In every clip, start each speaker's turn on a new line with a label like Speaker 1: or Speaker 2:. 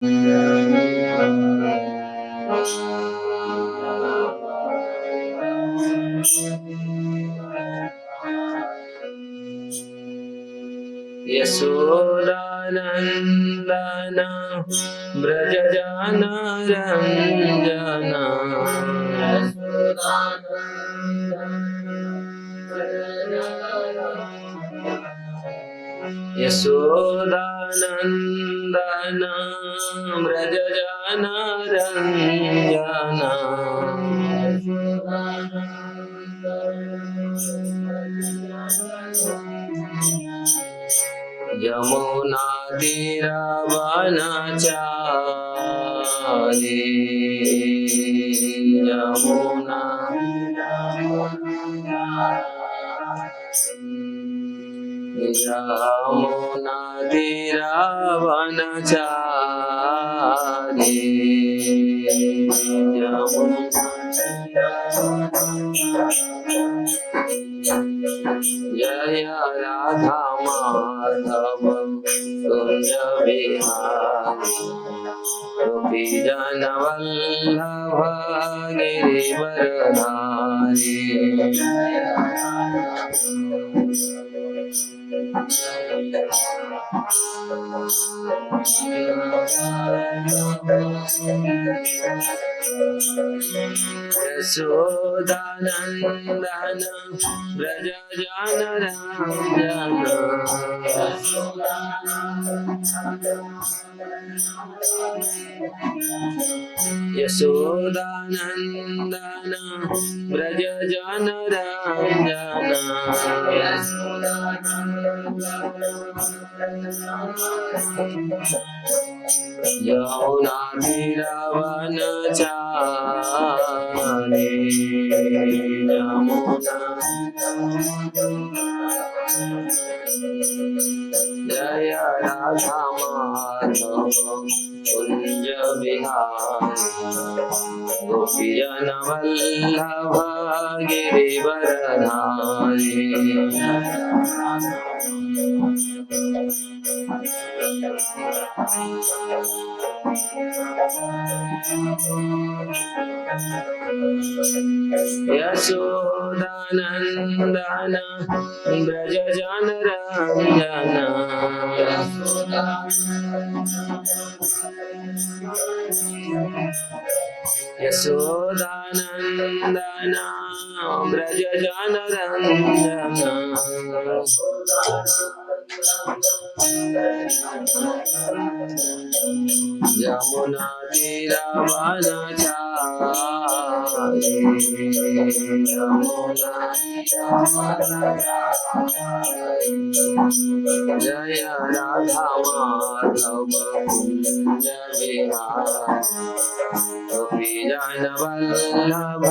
Speaker 1: यशोदानन्दन व्रजजान रञ्जन यशोदानन्दन व्रजजान रञ्जन यमुनातीरवनचारी यमुना यमुनातीरवनचारी जय राधा माधव कुंज विहारी गोपी जन वल्लभ गिरिवरधारी यशोदानन्दन व्रजजान रञ्जन यशोदानन्दन व्रजजान रञ्जन यमुनातीरवनचारी यमुना जय राधा माधव कुंज विहारी गोपी जन वल्लभ गिरिवरधारी यशोदानन्दन व्रजजान रञ्जन यशोदानन्दन व्रजजान रञ्जन यमुनातीरवनचारी यमुना जय राधा माधव कुंज विहारी गोपी जन वल्लभ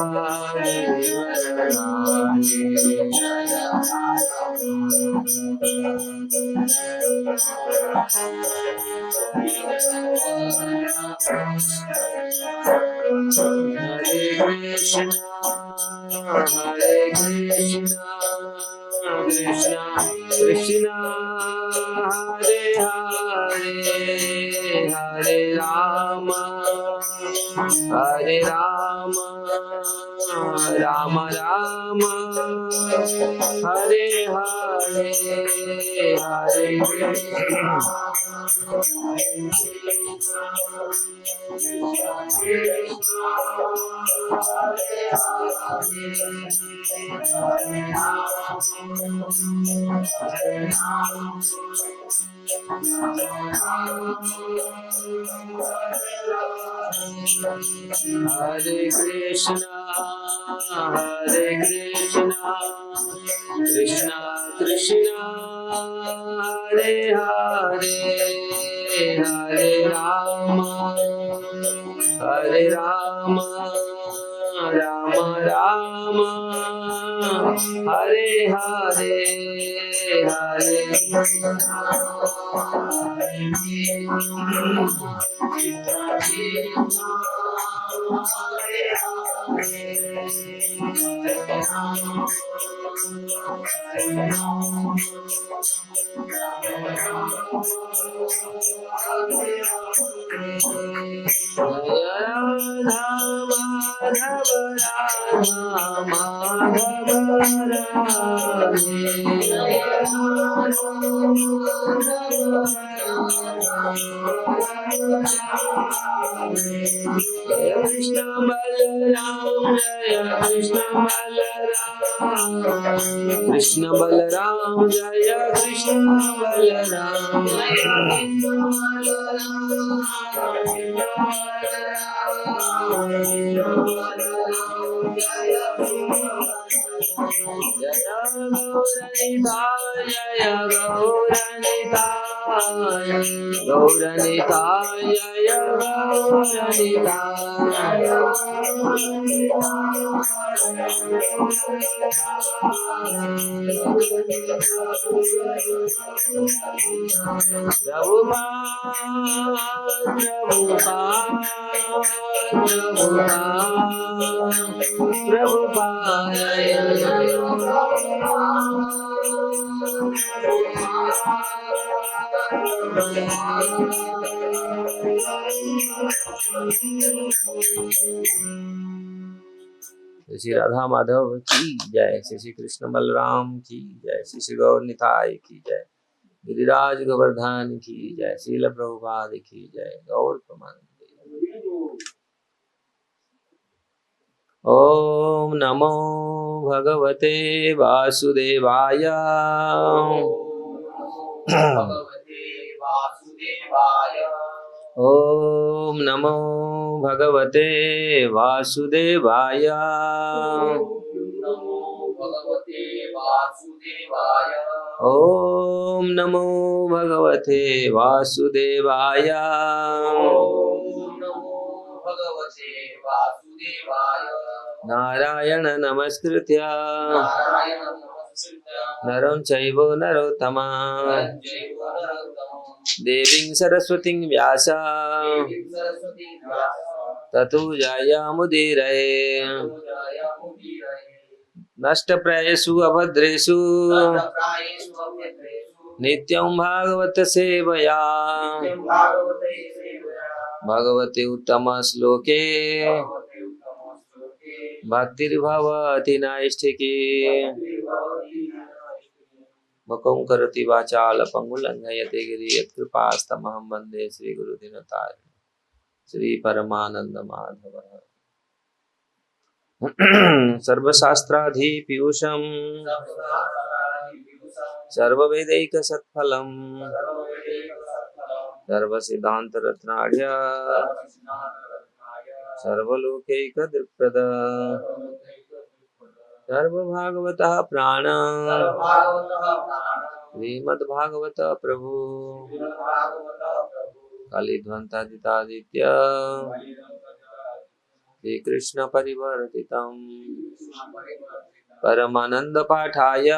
Speaker 1: गिरिवरधारी हरे Krishna Krishna Krishna Hare Hare Hare Ram Ram Ram Hare Hare Hare Hare Krishna Krishna Krishna Hare Hare Hare Ram Ram Ram Hare Hare Hare Krishna Balaram, Jaya Krishna Balaram, Krishna Balaram, Jaya Krishna Balaram. Jaya Gauranithaya, Jaya Gauranithaya, Gauranithaya, Jaya Shri Radha Madhav की जय, श्री कृष्ण बलराम की जय, श्री गौर निताय की जय, गिरिराज गोवर्धन की जय, श्रील प्रभुपाद की जय, गौर प्रमानंद। ओम नमो भगवते वासुदेवाय। ओम नमो भगवते वासुदेवाय। ओम नमो भगवते वासुदेवाय। नारायण नमस्कृत्य नरं चैव नरोत्तमं देवीं सरस्वतीं व्यास ततो जयमुदीरये। नष्टप्रायेषु अभद्रेषु नित्यं भागवत सेवया भगवते उत्तम श्लोके भक्तिर्भवति नैष्ठिकी। मुखं करोति वाचाल पंगुलंघयते गिरि यत्कृपास्तमहं वन्दे श्रीगुरुदिनतारिणं श्री परमानंद माधव। सर्वशास्त्राधिपीयूषं सर्ववेदैकसत्फलं सर्वसिद्धान्तरत्नाढ्य सर्वलोकैकदृक्पद सर्वभागवतः प्राण श्रीमद्भागवत प्रभु कलिध्वंसादित्य श्रीकृष्ण परिवर्तितं परमानंद पाठाय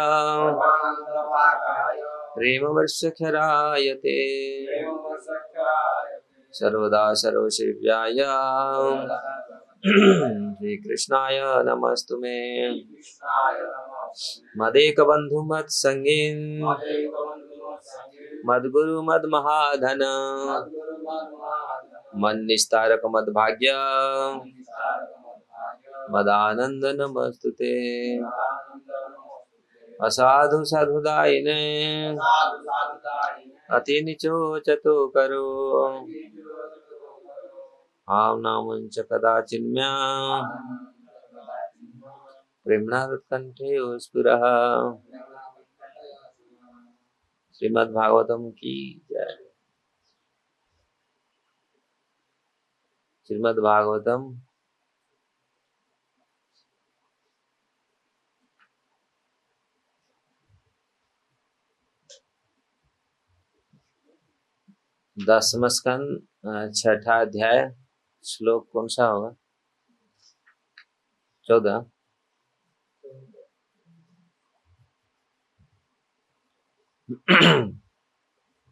Speaker 1: प्रेमवर्षखरायते सर्वदा सर्वसेव्याय श्रीकृष्णाय नमस्तुमे। मदेकबन्धु मत्संगीन् मद्गुरु मद्महाधन मन्निस्तारक मद्भाग्य मदानंद नमस्तुते। असाधु साधुदायिने अति निचो चतो करो आम नामंच कदाचिन्म्या प्रेमनाथकंठे स्फुरः। श्रीमद् भागवतम की जय। श्रीमद् भागवतम दसवां स्कंद छठा अध्याय श्लोक कौन सा होगा? 14।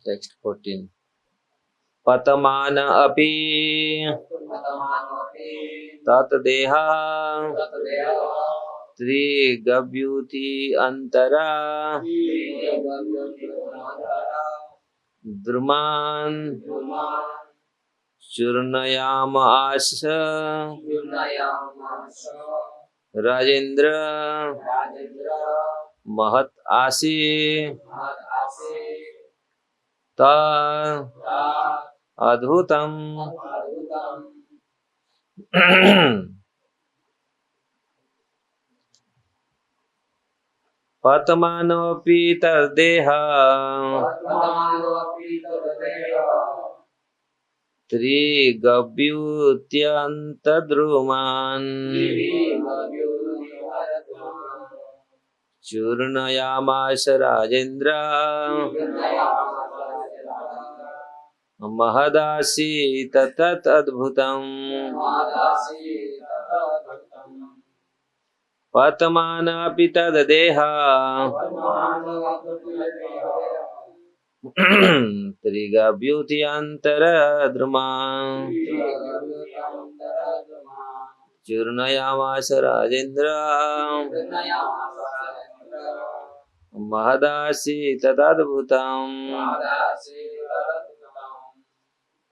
Speaker 1: टेक्स्ट 14। पतमान अपि तत्देहा त्रिगव्यूति अंतरा द्रुमान् चूर्णयामास राजेंद्र महत् आसी अद्भुतम पतमानोऽपि तद्देह त्रिगव्यूत्यन्तद्रुमान् चूर्णयामास राजेन्द्र महदासीत तदद्भुतम् पतमानापि तद्देह त्रिगव्यूत्यन्तरद्रुमान् चूर्णयामास राजेन्द्र महदासीत तदद्भुतम्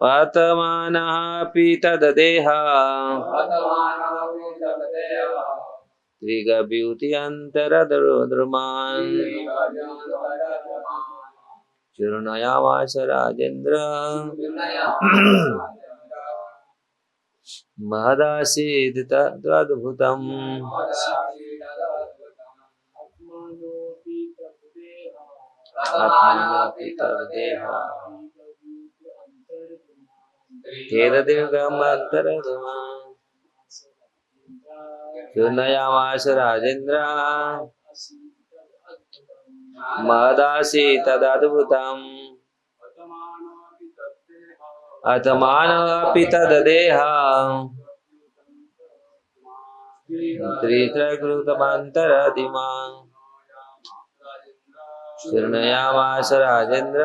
Speaker 1: पतमानापि तद्देह त्रिगव्यूत्यन्तरद्रुमान् चूर्णयामास राजेन्द्र महदासीत् तदद्भुतम् आत्मानोऽपि तद्देह तेरदीर्घमन्तरद्रुमान् चूर्णयामास राजेन्द्र महदासीत् तदद्भुतम् आत्मानोऽपि तद्देह त्रित्रकृतमन्तरदिमान् चूर्णयामास राजेन्द्र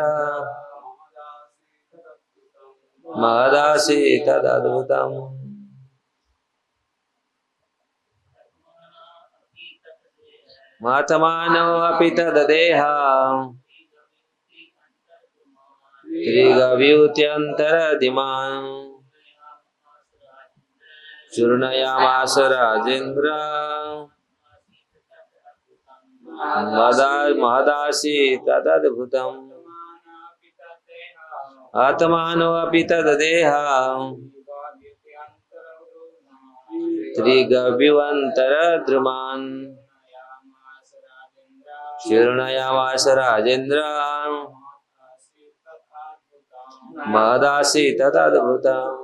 Speaker 1: महदासीत् तदद्भुतम् आत्मानोऽपि तद्देह त्रिगव्यूत्यन्तरदिमान् चूर्णयामास राजेन्द्र महदासीत् तदद्भुतम् आत्मानोऽपि तद्देह त्रिगव्यूत्यन्तरद्रुमान् चूर्णयामास राजेन्द्र महदासीत् तदद्भुतम्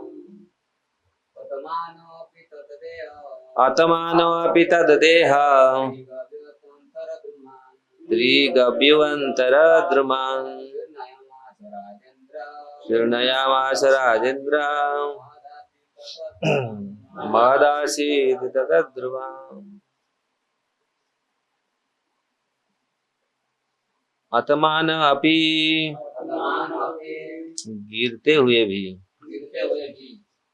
Speaker 1: आत्मानोऽपि तद्देह त्रिगव्यूत्यन्तरद्रुमान् चूर्णयामास राजेन्द्र महदासीत् तदद्भुतम् आत्मानोऽपि गिरते हुए भी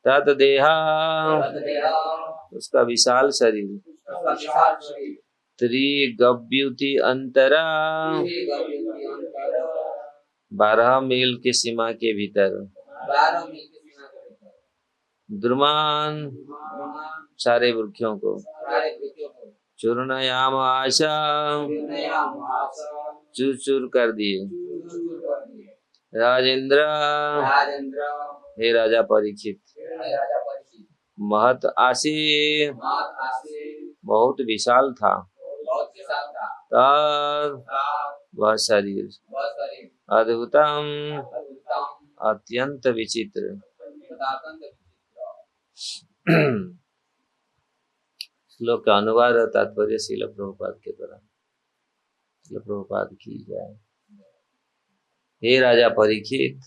Speaker 1: तद्देह उसका विशाल शरीर त्रिगव्यूत्यन्तरा 12 मील की सीमा के भीतर द्रुमान् सारे वृक्षों को चूर्णयामास चूर चूर कर दिए राजेंद्र हे राजा परीक्षित महत आसी बहुत विशाल था तब वह शरीर अद्भुतम अत्यंत विचित्र श्लोक का अनुवाद और तात्पर्य श्रील प्रभुपाद के द्वारा। श्रील प्रभुपाद की जाए। हे राजा परीक्षित,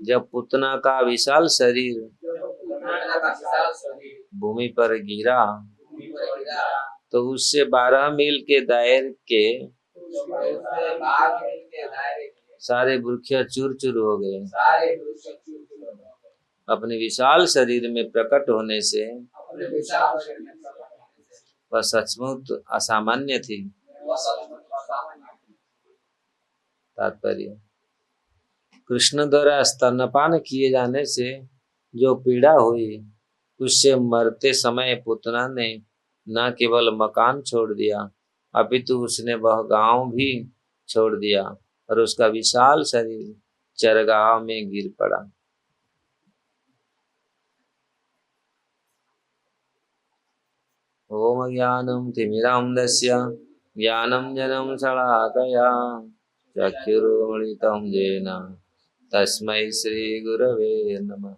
Speaker 1: जब पुतना का विशाल शरीर भूमि पर गिरा तो उससे 12 मील के दायरे के सारे वृक्ष चूर चूर हो गए। अपने विशाल शरीर में प्रकट होने से वह सचमुच असामान्य थी। तात्पर्य, कृष्ण द्वारा स्तनपान किए जाने से जो पीड़ा हुई, उससे मरते समय पुतना ने न केवल मकान छोड़ दिया, अपितु उसने वह गांव भी छोड़ दिया और उसका विशाल शरीर चरगाह में गिर पड़ा। ओम ज्ञानम तिमिरांधस्य ज्ञानंजनं शलाकया चक्षुरुन्मिलितं येन तस्मै श्री गुरवे नमः।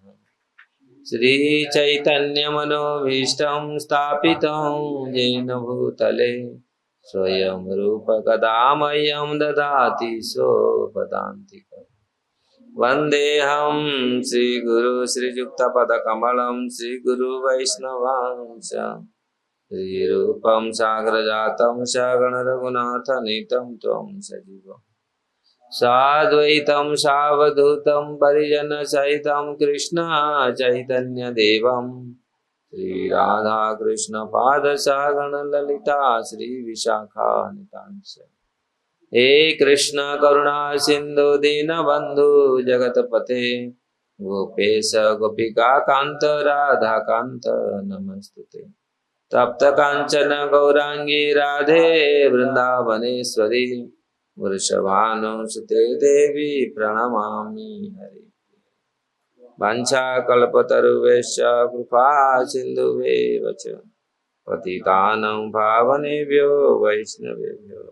Speaker 1: श्री चैतन्य मनोभीष्टं स्थापितं येन भूतले स्वयं रूप कदा मह्यं ददाति स्वपदान्तिकम्। वन्देऽहं श्रीगुरु श्रीयुक्तपदकमलं श्रीगुरु वैष्णवांश श्रीरूपं साग्रजातं सगणरघुनाथनीतं त्वं सजीवम् साद्वैतं सावधूतं परिजनसहितं कृष्ण चैतन्यदेवं श्रीराधाकृष्णपादसगण ललिता श्रीविशाखान्वितांश। हे कृष्ण करुणा सिंधु दीनबंधु जगतपते गोपेश गोपिका कांत राधा कांत नमस्तुते। तप्त कांचन गौरांगी राधे वृंदावनेश्वरी वृषभानुसुते देवी प्रणमामि हरि। वाञ्छाकल्पतरुभ्यश्च कृपा सिन्धुभ्येव च पतितानां पावनेभ्यो वैष्णवेभ्यो।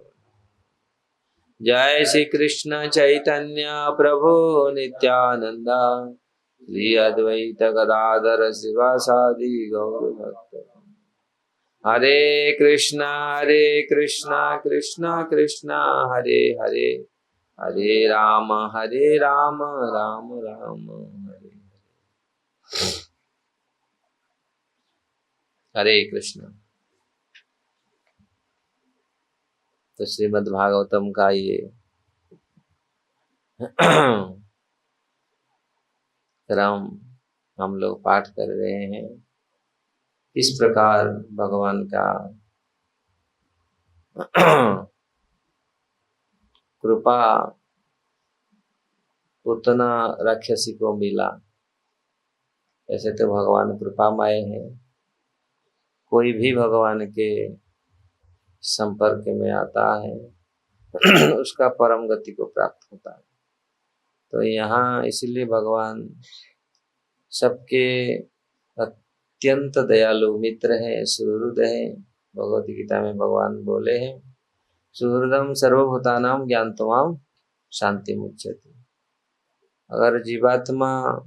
Speaker 1: जय श्री कृष्ण चैतन्य प्रभु नित्यानंद श्री अद्वैत गदाधर शिवासादि गौर भक्त। हरे कृष्णा कृष्णा कृष्णा हरे हरे, हरे राम राम राम हरे हरे कृष्ण। तो श्रीमद् भागवतम का ये क्रम हम लोग पाठ कर रहे हैं। इस प्रकार भगवान का कृपा उतना राक्षसी को मिला। ऐसे तो भगवान कृपामय है, कोई भी भगवान के संपर्क में आता है उसका परम गति को प्राप्त होता है। तो यहाँ इसलिए भगवान सबके अत्यंत दयालु मित्र है, सुहृद है। भगवत गीता में भगवान बोले हैं, सुहृदम सर्वभूतानां ज्ञानतमाम शांति मुच्यते। अगर जीवात्मा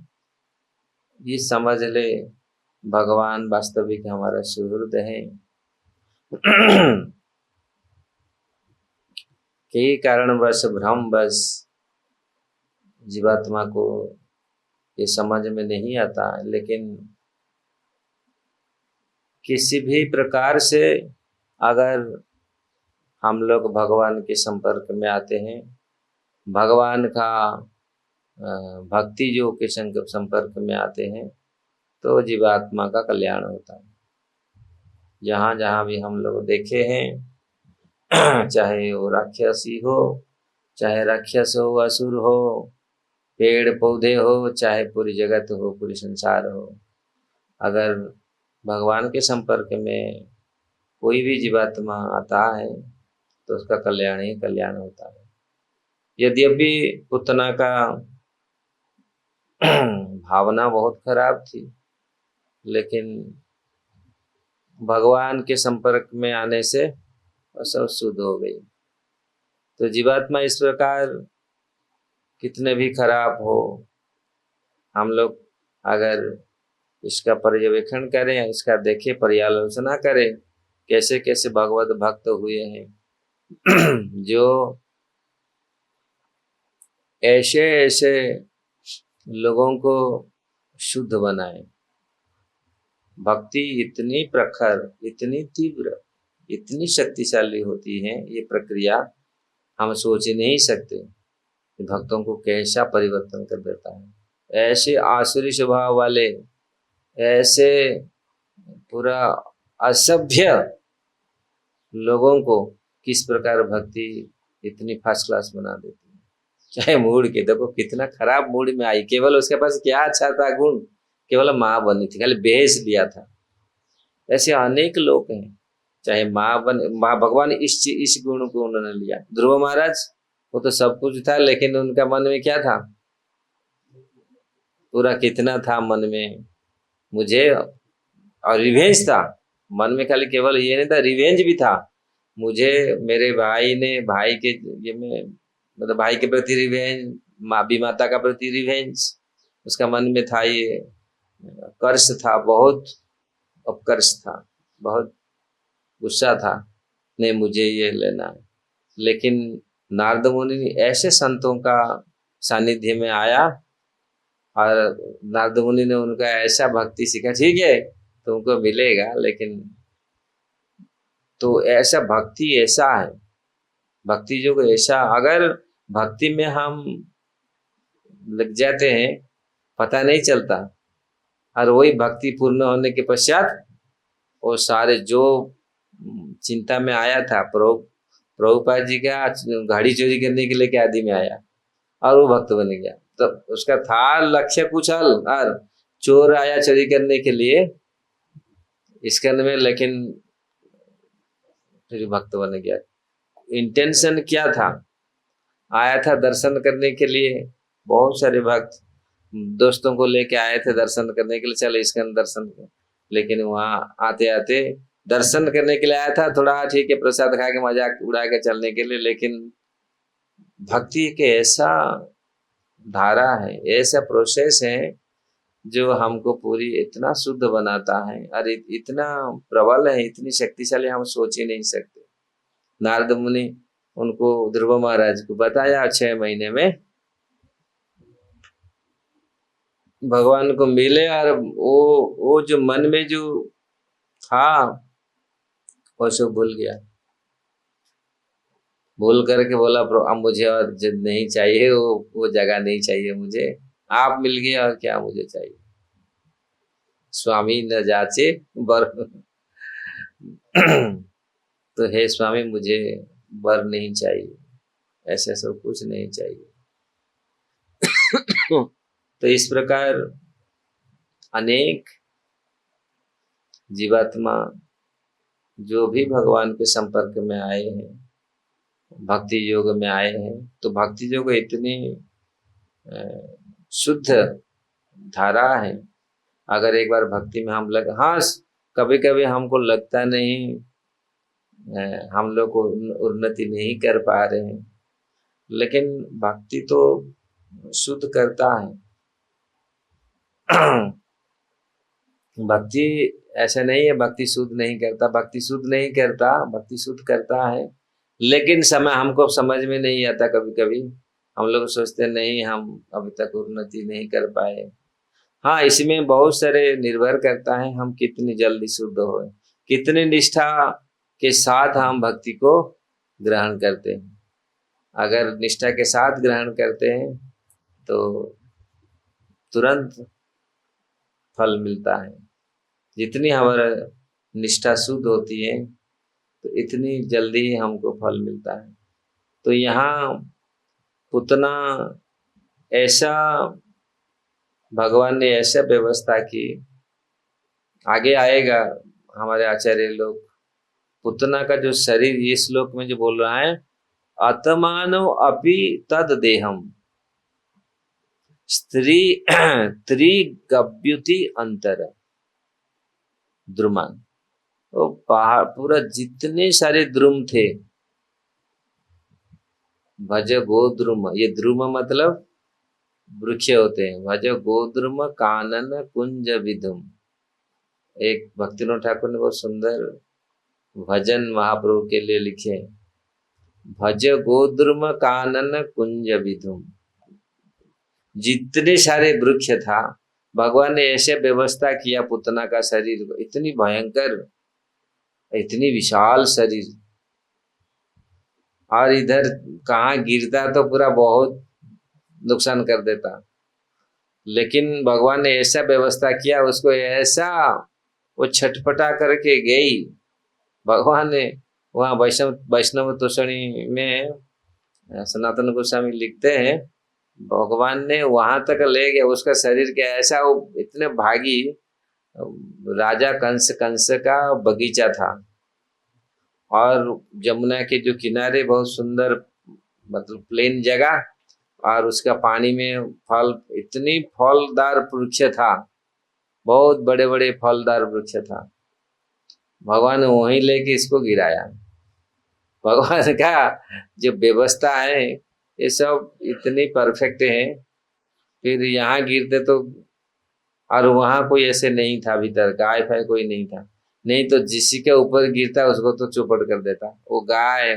Speaker 1: ये समझ ले भगवान वास्तविक हमारा सुहृद है, कई कारणवश भ्रमवश जीवात्मा को ये समझ में नहीं आता, लेकिन किसी भी प्रकार से अगर हम लोग भगवान के संपर्क में आते हैं, भगवान का भक्ति जो के संपर्क में आते हैं, तो जीवात्मा का कल्याण होता है। जहाँ जहाँ भी हम लोग देखे हैं, चाहे वो राक्षसी हो, चाहे राक्षस हो, असुर हो, पेड़ पौधे हो, चाहे पूरी जगत हो, पूरी संसार हो, अगर भगवान के संपर्क में कोई भी जीवात्मा आता है तो उसका कल्याण ही कल्याण होता है। यद्यपि पुतना का भावना बहुत खराब थी, लेकिन भगवान के संपर्क में आने से वह सब शुद्ध हो गई। तो जीवात्मा इस प्रकार कितने भी खराब हो, हम लोग अगर इसका पर्यवेक्षण करें, इसका देखें, पर्यालोचना करें, कैसे कैसे भगवत भक्त हुए हैं जो ऐसे ऐसे लोगों को शुद्ध बनाए। भक्ति इतनी प्रखर, इतनी तीव्र, इतनी शक्तिशाली होती है, ये प्रक्रिया हम सोच ही नहीं सकते कि भक्तों को कैसा परिवर्तन कर देता है। ऐसे आसुरी स्वभाव वाले, ऐसे पूरा असभ्य लोगों को किस प्रकार भक्ति इतनी फर्स्ट क्लास बना देती है। चाहे मूड के देखो कितना खराब मूड में आई, केवल उसके पास क्या अच्छा था गुण, केवल माँ बनी थी, खाली भेज दिया था। ऐसे अनेक लोग हैं, चाहे माँ भगवान इस गुण को उन्होंने लिया। ध्रुव महाराज वो तो सब कुछ था, लेकिन उनका मन में क्या था, पूरा कितना था मन में, मुझे, और रिवेंज था मन में, खाली केवल ये नहीं था, रिवेंज भी था। मुझे मेरे भाई ने, भाई के ये में मतलब भाई के प्रति रिवेंज, माता का प्रति रिवेंज, उसका मन में था। ये कर्ष था, बहुत अपकर्ष था, बहुत गुस्सा था, नहीं मुझे ये लेना है। लेकिन नारद मुनि ऐसे संतों का सानिध्य में आया और नारद मुनि ने उनका ऐसा भक्ति सीखा, ठीक है तुमको मिलेगा, लेकिन तो ऐसा भक्ति ऐसा है, भक्ति जो ऐसा, अगर भक्ति में हम लग जाते हैं पता नहीं चलता, और वही भक्ति पूर्ण होने के पश्चात वो सारे जो चिंता में आया था, प्रभुपाद जी का घड़ी चोरी करने के लिए क्या आदि में आया और वो भक्त बन गया, तो उसका था लक्ष्य कुछ और चोर आया चोरी करने के लिए स्कंद में, लेकिन फिर भक्त बन गया। इंटेंशन क्या था, आया था दर्शन करने के लिए, बहुत सारे भक्त दोस्तों को लेके आए थे दर्शन करने के लिए, चल स्कंद दर्शन कर, लेकिन वहां आते आते दर्शन करने के लिए आया था, थोड़ा ठीक है प्रसाद खा के मजाक उड़ा के चलने के लिए, लेकिन भक्ति के ऐसा धारा है, ऐसा प्रोसेस है जो हमको पूरी इतना शुद्ध बनाता है, और इतना प्रबल है, इतनी शक्तिशाली, हम सोच ही नहीं सकते। नारद मुनि उनको ध्रुव महाराज को बताया, 6 महीने में भगवान को मिले, और वो जो मन में जो था वो सब भूल गया, भूल करके बोला अब मुझे और नहीं चाहिए, वो जगह नहीं चाहिए मुझे, आप मिल गए और क्या मुझे चाहिए। स्वामी न जाचे बर तो हे स्वामी मुझे बर नहीं चाहिए, ऐसा सब कुछ नहीं चाहिए। तो इस प्रकार अनेक जीवात्मा जो भी भगवान के संपर्क में आए हैं, भक्ति योग में आए हैं, तो भक्ति योग इतनी शुद्ध धारा है, अगर एक बार भक्ति में हम लग, हाँ कभी कभी हमको लगता नहीं हम लोग उन्नति नहीं कर पा रहे हैं, लेकिन भक्ति तो शुद्ध करता है। भक्ति ऐसा नहीं है भक्ति शुद्ध नहीं करता, भक्ति शुद्ध नहीं करता, भक्ति शुद्ध करता है, लेकिन समय हमको समझ में नहीं आता। कभी कभी हम लोग सोचते नहीं हम अभी तक उन्नति नहीं कर पाए। हाँ, इसमें बहुत सारे निर्भर करता है हम कितनी जल्दी शुद्ध होए, कितनी निष्ठा के साथ हम भक्ति को ग्रहण करते हैं। अगर निष्ठा के साथ ग्रहण करते हैं तो तुरंत फल मिलता है। जितनी हमारा निष्ठा शुद्ध होती है तो इतनी जल्दी हमको फल मिलता है। तो यहाँ उतना ऐसा भगवान ने ऐसा व्यवस्था की, आगे आएगा हमारे आचार्य लोग, पुतना का जो शरीर ये श्लोक में जो बोल रहा है, आत्मानो अपि तद देहम स्त्री त्रिगव्युति अंतर द्रुमान, वो पहाड़ पूरा जितने सारे द्रुम थे, भज गोद्रुम, ये द्रुम मतलब वृक्ष होते हैं, भज गोद्रुम कानन कुंज विधुम। एक भक्तिनाथ ठाकुर ने बहुत सुंदर भजन महाप्रभु के लिए लिखे, भज गोद्रुम कानन कुंज विधुम। जितने सारे वृक्ष था, भगवान ने ऐसे व्यवस्था किया पुतना का शरीर को, इतनी भयंकर, इतनी विशाल शरीर, और इधर कहाँ गिरता तो पूरा बहुत नुकसान कर देता। लेकिन भगवान ने ऐसा व्यवस्था किया, उसको ऐसा वो छटपटा करके गई। भगवान ने वहाँ वैष्णव वैष्णव तोषणी में सनातन गोस्वामी लिखते हैं, भगवान ने वहां तक ले गया उसका शरीर के, ऐसा वो इतने भागी। राजा कंस का बगीचा था और जमुना के जो किनारे बहुत सुंदर मतलब प्लेन जगह, और उसका पानी में फल, इतनी फलदार वृक्ष था, बहुत बड़े बड़े फलदार वृक्ष था। भगवान ने वहीं लेके इसको गिराया। भगवान का जो व्यवस्था है ये सब इतनी परफेक्ट है। फिर यहाँ गिरते तो, और वहां कोई ऐसे नहीं था, भीतर गाय फाय कोई नहीं था, नहीं तो जिसी के ऊपर गिरता उसको तो चौपट कर देता वो गाय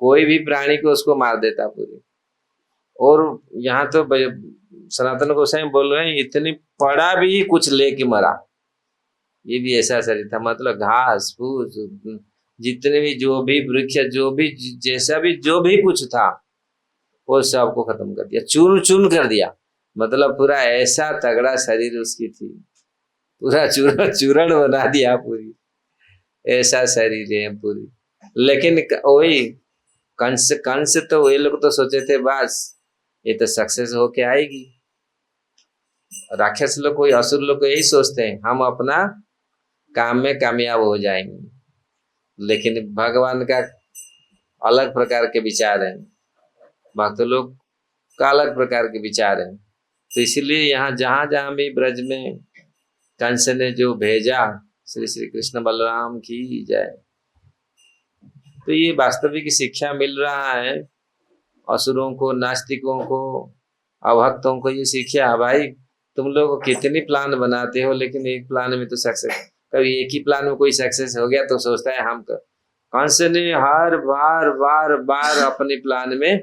Speaker 1: कोई भी प्राणी को उसको मार देता पूरी। और यहाँ तो सनातन गोसाई बोल रहे हैं इतनी पड़ा भी कुछ लेके मरा। ये भी ऐसा शरीर था, मतलब घास फूस जितने भी जो भी वृक्ष जो भी जैसा भी जो भी कुछ था वो सबको खत्म कर दिया, चूर्ण चूर्ण कर दिया। मतलब पूरा ऐसा तगड़ा शरीर उसकी थी, पूरा चूर्ण चूर्ण बना दिया पूरी, ऐसा शरीर है पूरी। लेकिन वही कंस कंस तो वे लोग तो सोचे थे बस ये तो सक्सेस होके आएगी। राक्षस लोग कोई असुर लोग को यही सोचते हैं हम अपना काम में कामयाब हो जाएंगे, लेकिन भगवान का अलग प्रकार के विचार है, भक्त लोग का अलग प्रकार के विचार है। तो इसलिए यहाँ जहां जहां भी ब्रज में कंस ने जो भेजा, श्री श्री कृष्ण बलराम की जय। तो ये वास्तविक शिक्षा मिल रहा है असुरों को, नास्तिकों को, अभक्तों को। ये शिक्षा भाई तुम लोग कितनी प्लान बनाते हो, लेकिन एक प्लान में तो सक्सेस, कभी एक ही प्लान में कोई सक्सेस हो गया तो सोचता है हम कंस ने हर बार बार बार अपने प्लान में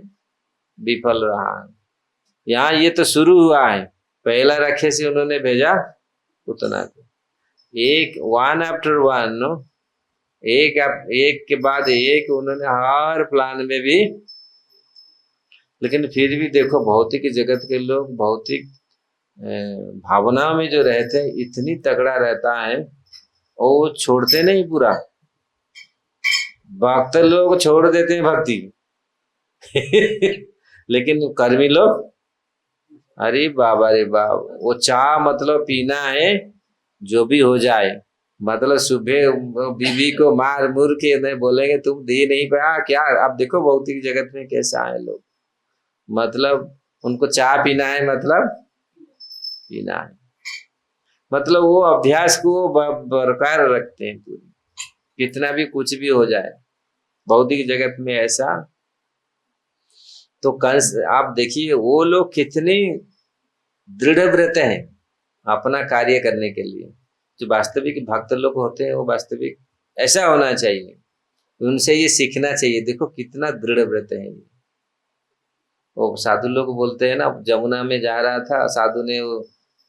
Speaker 1: विफल रहा है। यहाँ ये तो शुरू हुआ है, पहला रखे से उन्होंने भेजा उतना को, एक वन आफ्टर वन नो, एक के बाद एक उन्होंने हर प्लान में भी। लेकिन फिर भी देखो भौतिक जगत के लोग भौतिक भावना में जो रहते हैं इतनी तगड़ा रहता है, और वो छोड़ते नहीं पूरा। भक्त लोग छोड़ देते हैं भक्ति लेकिन कर्मी लोग, अरे बाबा रे बाप, वो चाह मतलब पीना है जो भी हो जाए, मतलब सुबह बीवी को मार मुर के नहीं बोलेंगे तुम दे नहीं पाया क्या। अब देखो भौतिक जगत में कैसा है लोग, मतलब उनको चाह पीना है, मतलब पीना है, मतलब वो अभ्यास को बरकरार रखते हैं पूरी, कितना भी कुछ भी हो जाए भौतिक जगत में ऐसा। तो कंस आप देखिए वो लोग कितने दृढ़ व्रत हैं अपना कार्य करने के लिए। जो वास्तविक भक्त लोग होते हैं वो वास्तविक ऐसा होना चाहिए, उनसे ये सीखना चाहिए। देखो कितना दृढ़ व्रत है ये। वो साधु लोग बोलते हैं ना, जमुना में जा रहा था साधु ने वो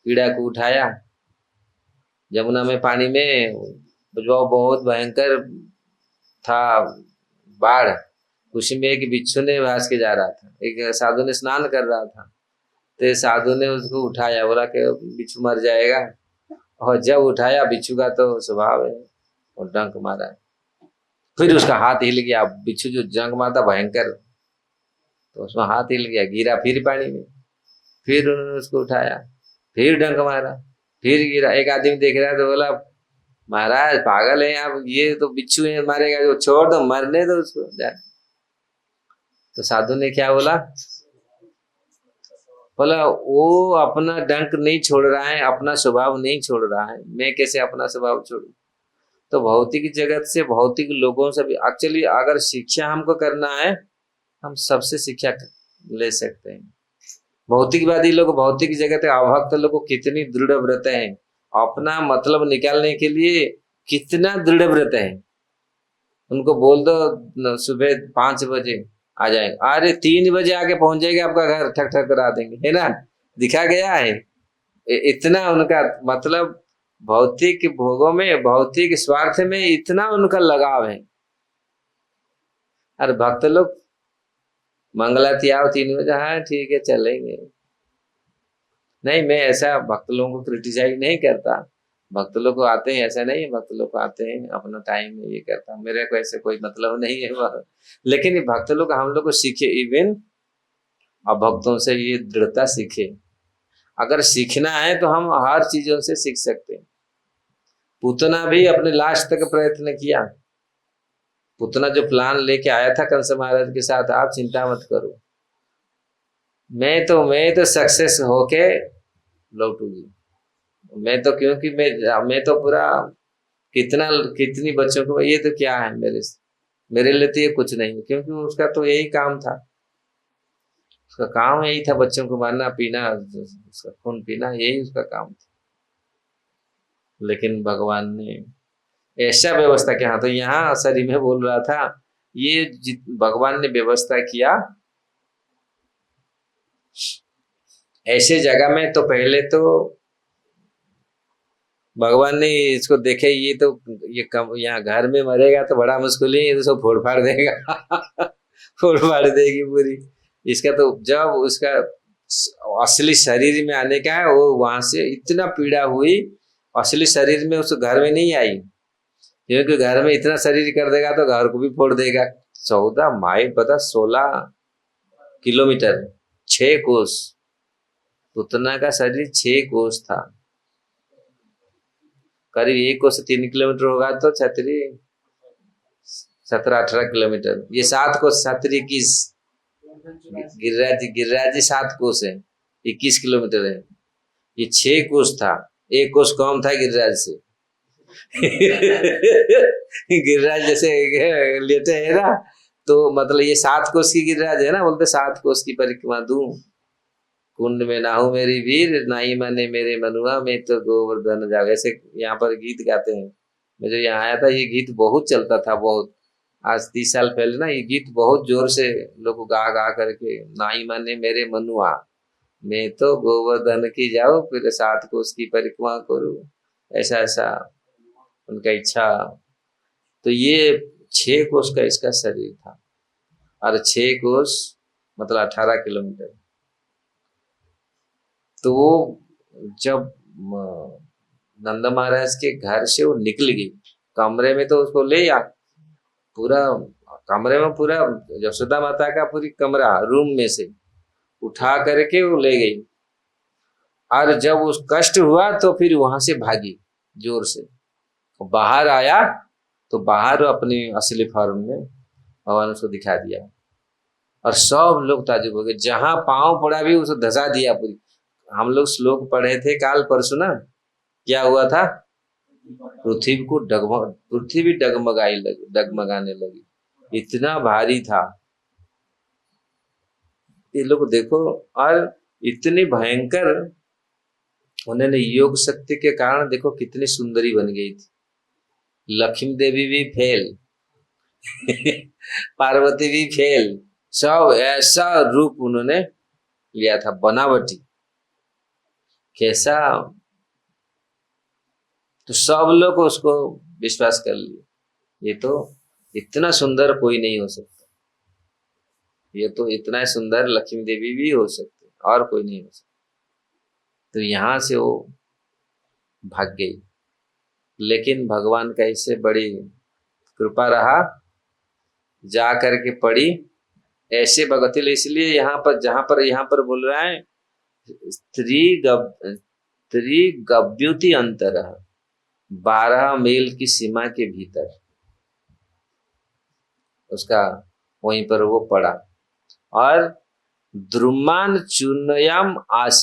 Speaker 1: कीड़ा को उठाया, जमुना में पानी में जो बहुत भयंकर था बाढ़, उसमें एक बिच्छू ने भास के जा रहा था, एक साधु ने स्नान कर रहा था, तो साधु ने उसको उठाया, बोला कि बिच्छू मर जाएगा, और जब उठाया बिच्छू का तो स्वभाव है और डंक मारा, फिर उसका हाथ हिल गया, बिच्छू जो जंक मारता भयंकर, तो उसमें हाथ हिल गया, गिरा फिर पानी में, फिर उन्होंने उसको उठाया, फिर डंक मारा, फिर गिरा। एक आदमी देख रहा तो बोला महाराज पागल है आप, ये तो बिच्छू है मारेगा, जो छोड़ दो मरने दो उसको जा। तो साधु ने क्या बोला, बोला वो अपना डंक नहीं छोड़ रहा है, अपना स्वभाव नहीं छोड़ रहा है, मैं कैसे अपना स्वभाव छोड़ू। तो भौतिक जगत से भौतिक लोगों से भी एक्चुअली अगर शिक्षा हमको करना है हम सबसे शिक्षा ले सकते हैं। भौतिकवादी लोग भौतिक जगत अभक्त लोग कितनी दृढ़ व्रत है, अपना मतलब निकालने के लिए कितना दृढ़ व्रत है। उनको बोल दो सुबह 5 बजे आ जाएंगे, अरे 3 बजे आके पहुंच जाएगा आपका घर, ठक ठक करा देंगे, है ना, दिखा गया है। इतना उनका मतलब भौतिक भोगों में भौतिक स्वार्थ में इतना उनका लगाव है। अरे भक्त लोग मंगलाती आओ 3 बजे, हाँ ठीक है चलेंगे, नहीं, मैं ऐसा भक्त लोगों को क्रिटिसाइज नहीं करता। भक्त लोग को आते हैं, ऐसा नहीं है, भक्त लोग को आते हैं अपना टाइम में ये करता, मेरे को ऐसे कोई मतलब नहीं है लेकिन ये भक्त लोग हम लोग को सीखे, इवन अभक्तों से ये दृढ़ता सीखे। अगर सीखना है तो हम हर चीजों से सीख सकते हैं। पूतना भी अपने लास्ट तक प्रयत्न किया। पूतना जो प्लान लेके आया था कंस महाराज के साथ, आप चिंता मत करो, मैं तो सक्सेस होके लौटूंगी। मैं तो, क्योंकि मैं तो पूरा कितनी बच्चों को, ये तो क्या है मेरे लिए तो ये कुछ नहीं, क्योंकि उसका तो यही काम था। उसका काम यही था, बच्चों को मारना पीना, उसका खून पीना, यही उसका काम था। लेकिन भगवान ने ऐसा व्यवस्था किया। हाँ, तो यहाँ सरी में बोल रहा था, ये भगवान ने व्यवस्था किया ऐसे जगह में। तो पहले तो भगवान ने इसको देखे, ये तो ये कम यहाँ घर में मरेगा तो बड़ा मुश्किल है, ये तो सब फोड़ फाड़ देगा फोड़ फाड़ देगी पूरी। इसका तो जब उसका असली शरीर में आने का है, वो वहां से इतना पीड़ा हुई, असली शरीर में उस घर में नहीं आई, क्योंकि घर में इतना शरीर कर देगा तो घर को भी फोड़ देगा। 14 माइल, पता 16 किलोमीटर, 6 कोस, उतना का शरीर 6 कोस था। करीब 1 कोस 3 किलोमीटर होगा, तो छतरी 17-18 किलोमीटर, ये 7 कोस, 7-21, गिरिराज जी 7 कोस है, 21 किलोमीटर है। ये 6 कोस था, 1 कोस कम था गिरिराज से गिरिराज जैसे लेते हैं ना, तो मतलब ये 7 कोस की गिरिराज है ना, बोलते 7 कोस की परिक्रमा दूं, कुंड में नाहू मेरी वीर, नाई माने मेरे मनुआ, मैं तो गोवर्धन जाऊं। ऐसे यहाँ पर गीत गाते हैं। मैं जो यहाँ आया था, ये गीत बहुत चलता था, बहुत, आज 30 साल पहले ना, ये गीत बहुत जोर से लोग गा गा करके, नाई माने मेरे मनुआ, मैं तो गोवर्धन की जाऊं, फिर 7 कोस की परिक्रमा करूं, ऐसा ऐसा उनका इच्छा। तो ये 6 कोस का इसका शरीर था, और 6 कोस मतलब 18 किलोमीटर। तो वो जब नंद महाराज के घर से वो निकल गई, कमरे में तो उसको ले आ, पूरा कमरे में, पूरा यशोदा माता का पूरी कमरा रूम में से उठा करके वो ले गई। और जब उस कष्ट हुआ तो फिर वहां से भागी जोर से, बाहर आया तो बाहर अपनी असली फॉर्म में भगवान उसको दिखा दिया, और सब लोग ताजुब हो गए। जहां पांव पड़ा भी उसको धसा दिया पूरी। हम लोग श्लोक पढ़े थे काल परसों ना, क्या हुआ था, पृथ्वी डगमगाने लगी, इतना भारी था। ये लोग देखो, और इतनी भयंकर, उन्होंने योग शक्ति के कारण देखो कितनी सुंदरी बन गई थी। लक्ष्मी देवी भी फेल पार्वती भी फेल, सब ऐसा रूप उन्होंने लिया था, बनावटी कैसा। तो सब लोग उसको विश्वास कर लिए, ये तो इतना सुंदर कोई नहीं हो सकता, ये तो इतना सुंदर लक्ष्मी देवी भी हो सकते, और कोई नहीं हो सकता। तो यहां से वो भाग गई। लेकिन भगवान का इससे बड़ी कृपा रहा, जा करके पड़ी ऐसे भगवती। इसलिए यहाँ पर बोल रहा है, स्त्री गव्युति अंतर, 12 मील की सीमा के भीतर उसका वहीं पर वो पड़ा। और द्रुमान चूर्णयाम आस,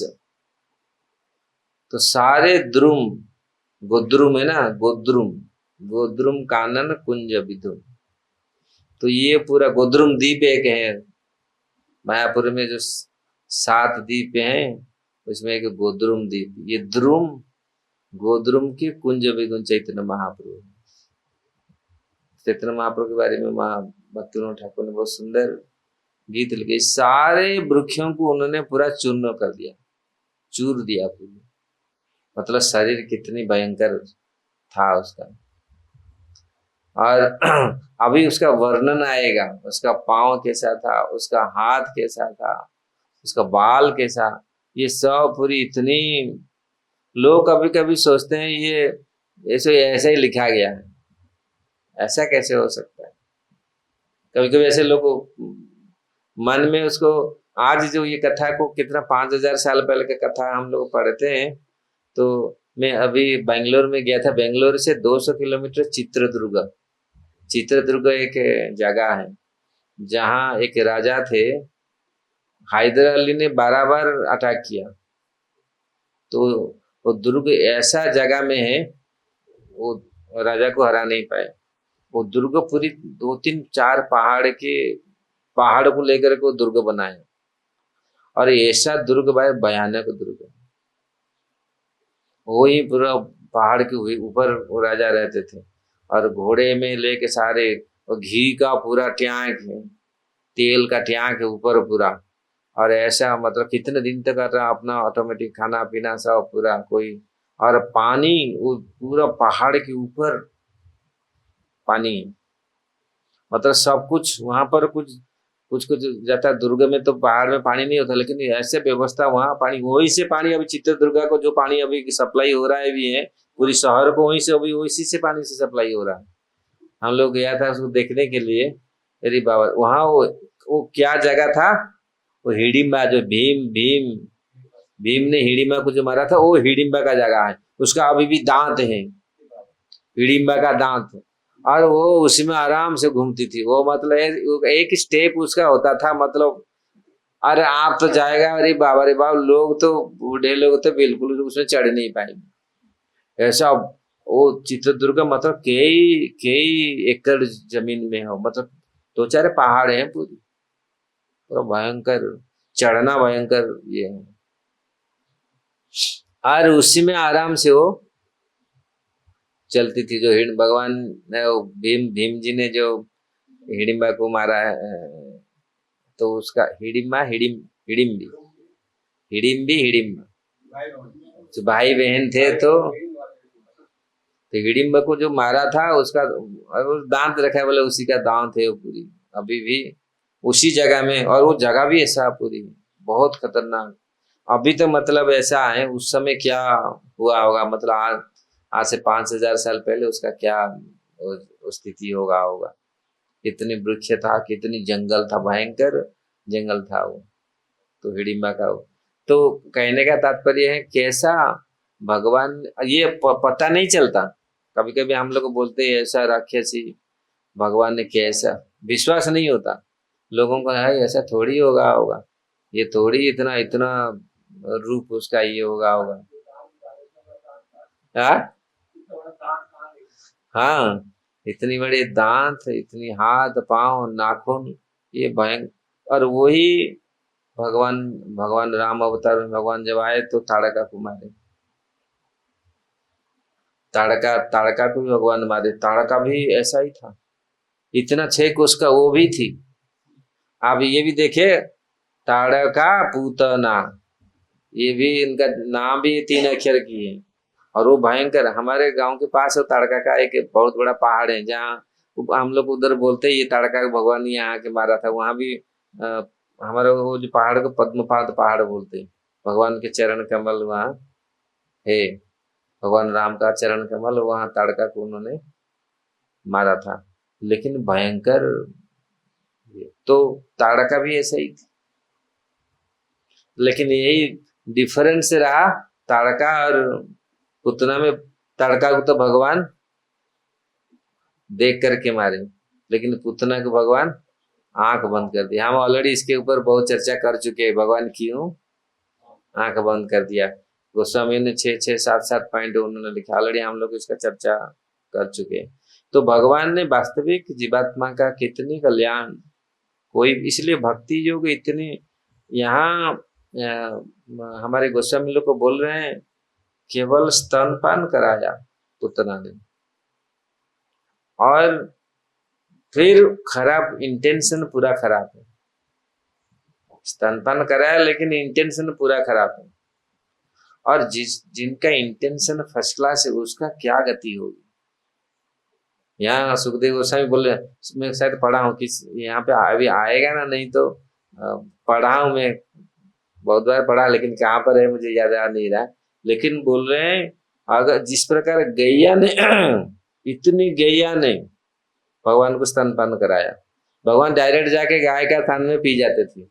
Speaker 1: तो सारे द्रुम, गोद्रुम है ना, गोद्रुम कानन कुंज विधुम, तो ये पूरा गोद्रुम द्वीप एक है मायापुर में, जो 7 द्वीप हैं उसमें एक गोद्रुम द्वीप। ये गोद्रुम के कुंज विधुम चैतन्य महाप्रभु, चैतन्य महाप्रभु के बारे में भक्तिविनोद ठाकुर ने बहुत सुंदर गीत लिखे। सारे वृक्षों को उन्होंने पूरा चूर्ण कर दिया, चूर दिया पूरी, मतलब शरीर कितनी भयंकर था उसका। और अभी उसका वर्णन आएगा, उसका पांव कैसा था, उसका हाथ कैसा था, उसका बाल कैसा, ये सब पूरी इतनी, लोग कभी कभी सोचते हैं ये ऐसे ऐसे ही लिखा गया है, ऐसा कैसे हो सकता है। कभी कभी ऐसे लोग मन में उसको, आज जो ये कथा को कितना 5,000 साल पहले का कथा हम लोग पढ़ते हैं। तो मैं अभी बेंगलोर में गया था, बेंगलोर से 200 किलोमीटर चित्रदुर्ग, चित्रदुर्ग एक जगह है जहाँ एक राजा थे, हैदर अली ने 12 बार अटैक किया। तो वो दुर्ग ऐसा जगह में है, वो राजा को हरा नहीं पाए। वो दुर्ग पूरी 2-3-4 पहाड़ को लेकर के वो दुर्ग बनाए, और ऐसा दुर्ग भाई भयानक दुर्ग है। वो ही पूरा पहाड़ के ऊपर वो राजा रहते थे, और घोड़े में लेके सारे, और घी का पूरा टैंक है, तेल का टैंक है ऊपर पूरा, और ऐसा मतलब कितने दिन तक कर रहा अपना ऑटोमेटिक खाना पीना सब पूरा कोई, और पानी वो पूरा पहाड़ के ऊपर पानी है। मतलब सब कुछ वहां पर कुछ कुछ कुछ जाता है। दुर्ग में तो पहाड़ में पानी नहीं होता, लेकिन ऐसे व्यवस्था वहां पानी, वहीं से पानी अभी चित्रदुर्गा को जो पानी अभी सप्लाई हो रहा है भी है, पूरी शहर को वहीं से अभी उसी से पानी से सप्लाई हो रहा है। हम लोग गया था उसको देखने के लिए। अरे बाबा वहां वो क्या जगह था, वो हिडिंबा, जो भीम भीम भीम ने हिडिंबा को जो मारा था, वो हिडिंबा का जगह है, उसका अभी भी दांत है, हिडिंबा का दांत। और वो उसमें आराम से घूमती थी वो, मतलब एक स्टेप उसका होता था, मतलब अरे आप तो जाएगा, अरे बाबा रे बाबा, लोग तो बूढ़े लोग तो बिल्कुल उसमें चढ़ नहीं पाएंगे ऐसा। वो चित्रदुर्ग मतलब कई कई एकड़ जमीन में हो, मतलब 2-4 पहाड़ हैं पूरी, पूरा भयंकर, चढ़ना भयंकर ये है। और उसी में आराम से वो चलती थी, जो भगवान ने भीम भीम जी ने जो हिडिंबा को मारा है, तो उसका हिडिम्बी हिडिम्बा, जो भाई बहन थे, तो हिडिंबा को जो मारा था उसका दांत रखा है, बोले उसी का दांत है वो पूरी अभी भी उसी जगह में, और वो जगह भी ऐसा पूरी बहुत खतरनाक। अभी तो मतलब ऐसा है, उस समय क्या हुआ होगा, मतलब आज से 5,000 साल पहले उसका क्या स्थिति होगा। कितनी वृक्ष था, कितनी जंगल था, भयंकर जंगल था वो, तो हिडिंबा का वो। तो कहने का तात्पर्य है कैसा भगवान, ये पता नहीं चलता। कभी कभी हम लोग बोलते हैं ऐसा राक्षसी, भगवान ने कैसा, विश्वास नहीं होता लोगों को, है ऐसा थोड़ी होगा, ये थोड़ी इतना इतना रूप उसका ये होगा। हाँ हाँ, इतनी बड़ी दांत, इतनी हाथ पांव नाखून, ये भयंकर। और वही भगवान भगवान राम अवतार में भगवान जब आए तो ताड़का को मारे, ताड़का को भी भगवान मारे। ताड़का भी ऐसा ही था, इतना छेक उसका वो भी थी। आप ये भी देखे, ताड़का पूतना, ये भी इनका नाम भी 3 अक्षर की है। और वो भयंकर, हमारे गांव के पास है ताड़का का एक बहुत बड़ा पहाड़ है, जहाँ हम लोग उधर बोलते हैं ये ताड़का का भगवान ने यहाँ के मारा था। वहां भी हमारे वो जो पहाड़ को पद्मपाद पहाड़ बोलते हैं, भगवान के चरण कमल वहाँ है, भगवान राम का चरण कमल, वहां ताड़का को उन्होंने मारा था। लेकिन भयंकर, तो ताड़का भी ऐसा ही, लेकिन यही डिफरेंस रहा ताड़का और पुतना में। ताड़का को तो भगवान देख करके मारे, लेकिन पुतना को भगवान आंख बंद कर दिया। हम ऑलरेडी इसके ऊपर बहुत चर्चा कर चुके हैं, भगवान क्यों आंख बंद कर दिया। गोस्वामी ने 6-6 7-7 पॉइंट उन्होंने लिखा, ऑलरेडी हम लोग इसका चर्चा कर चुके हैं। तो भगवान ने वास्तविक जीवात्मा का कितनी कल्याण, कोई, इसलिए भक्ति योग इतनी, यहाँ हमारे गोस्वामी लोग को बोल रहे हैं केवल स्तनपान कराया पुतना ने, और फिर खराब इंटेंशन पूरा खराब है। स्तनपान कराया लेकिन इंटेंशन पूरा खराब है, और जिनका इंटेंशन फर्स्ट क्लास है उसका क्या गति होगी। यहाँ सुखदेव गोस्वामी बोले, मैं शायद पढ़ा हूँ कि यहाँ पे अभी आएगा ना, नहीं तो पढ़ा हूँ मैं, बहुत बार पढ़ा, लेकिन कहाँ पर है मुझे याद आ नहीं रहा। लेकिन बोल रहे हैं अगर जिस प्रकार गैया ने इतनी गैया ने भगवान को स्तनपान कराया, भगवान डायरेक्ट जाके गाय का थान में पी जाते थे,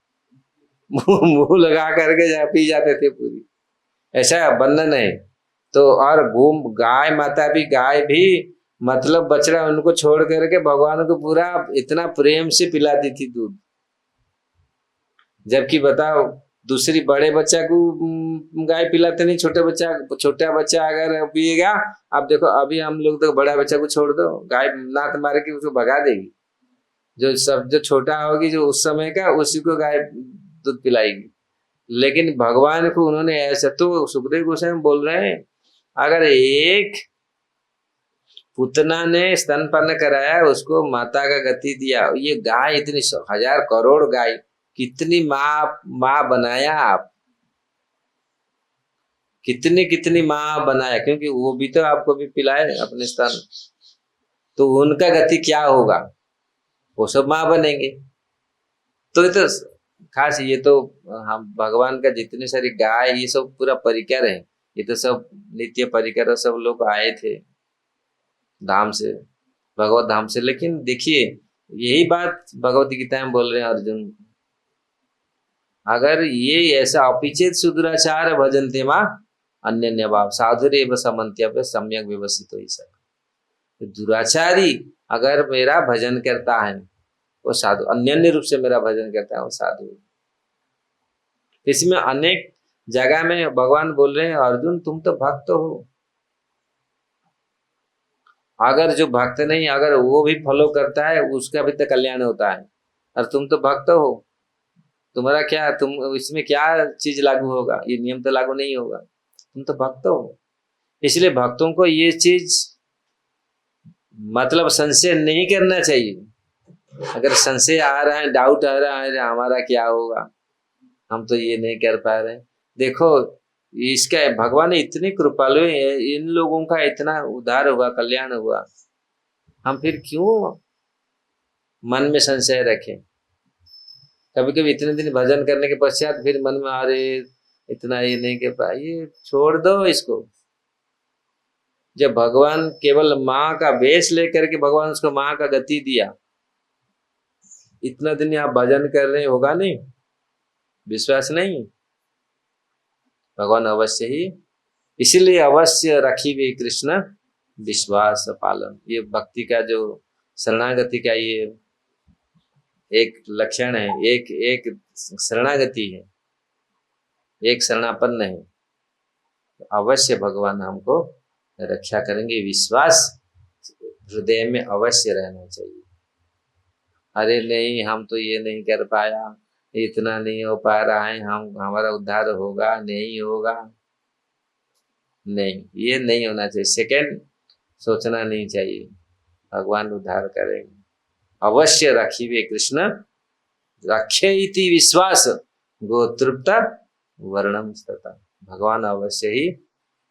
Speaker 1: मुंह लगा करके पी जाते थे पूरी, ऐसा बंधन है। तो और गाय माता भी, गाय भी मतलब बछड़ा उनको छोड़ करके भगवान को पूरा इतना प्रेम से पिलाती थी दूध। जबकि बताओ दूसरी बड़े बच्चा को गाय पिलाते नहीं, छोटा बच्चा अगर पिएगा, अब देखो अभी हम लोग तो बड़ा बच्चा को छोड़ दो, गाय नात मार के उसको भगा देगी। जो छोटा होगी जो उस समय का, उसी को गाय दूध पिलाएगी। लेकिन भगवान को उन्होंने ऐसा, तो सुखदेव गोस्वामी बोल रहे हैं अगर एक पुतना ने स्तनपान कराया, उसको माता का गति दिया, ये गाय इतनी 1000 करोड़ गाय, कितनी माँ बनाया आप, कितनी माँ बनाया, क्योंकि वो भी तो आपको भी पिलाए अपने स्तन, तो उनका गति क्या होगा, वो सब माँ बनेंगे। तो ये तो खास, ये तो हम भगवान का जितनी सारी गाय, ये सब पूरा परिकर है, ये तो सब नित्य परिकर, सब लोग आए थे धाम से, भगवत धाम से। लेकिन देखिए यही बात भगवत गीता में बोल रहे हैं अर्जुन, अगर ये ऐसा अपिचेत सुदुराचार भजन्ते मां अन्य भाव साधुरेव समन्त्य सम्यक व्यवस्थित हो, तो दुराचारी अगर मेरा भजन करता है वो साधु, अन्य रूप से मेरा भजन करता है वो साधु। इसमें अनेक जगह में भगवान बोल रहे हैं अर्जुन तुम तो भक्त हो, अगर जो भक्त नहीं, अगर वो भी फॉलो करता है उसका भी तो कल्याण होता है, और तुम तो भक्त हो, तुम्हारा क्या, तुम इसमें क्या चीज लागू होगा, ये नियम तो लागू नहीं होगा, तुम तो भक्त हो। इसलिए भक्तों को ये चीज मतलब संशय नहीं करना चाहिए। अगर संशय आ रहा है, डाउट आ रहा है हमारा क्या होगा, हम तो ये नहीं कर पा रहे, देखो इसका भगवान इतनी कृपालु है, इन लोगों का इतना उद्धार हुआ, कल्याण हुआ, हम फिर क्यों मन में संशय रखें। कभी कभी इतने दिन भजन करने के पश्चात फिर मन में अरे इतना ये नहीं कर पाए, ये छोड़ दो इसको। जब भगवान केवल माँ का वेश लेकर के भगवान उसको माँ का गति दिया, इतना दिन आप भजन कर रहे होगा नहीं, विश्वास नहीं, भगवान अवश्य ही, इसीलिए अवश्य रखी हुई कृष्ण विश्वास पालन, ये भक्ति का जो शरणागति का ये एक लक्षण है, एक शरणागति है, एक शरणापन्न है, अवश्य भगवान हमको रक्षा करेंगे, विश्वास हृदय में अवश्य रहना चाहिए। अरे नहीं हम तो ये नहीं कर पाया, इतना नहीं हो पा रहा है, हमारा उद्धार होगा नहीं होगा, नहीं, ये नहीं होना चाहिए, सेकंड सोचना नहीं चाहिए, भगवान उद्धार करेंगे अवश्य। रखी हुए कृष्ण रखे इति विश्वास गोतृप्त वर्णम तथा, भगवान अवश्य ही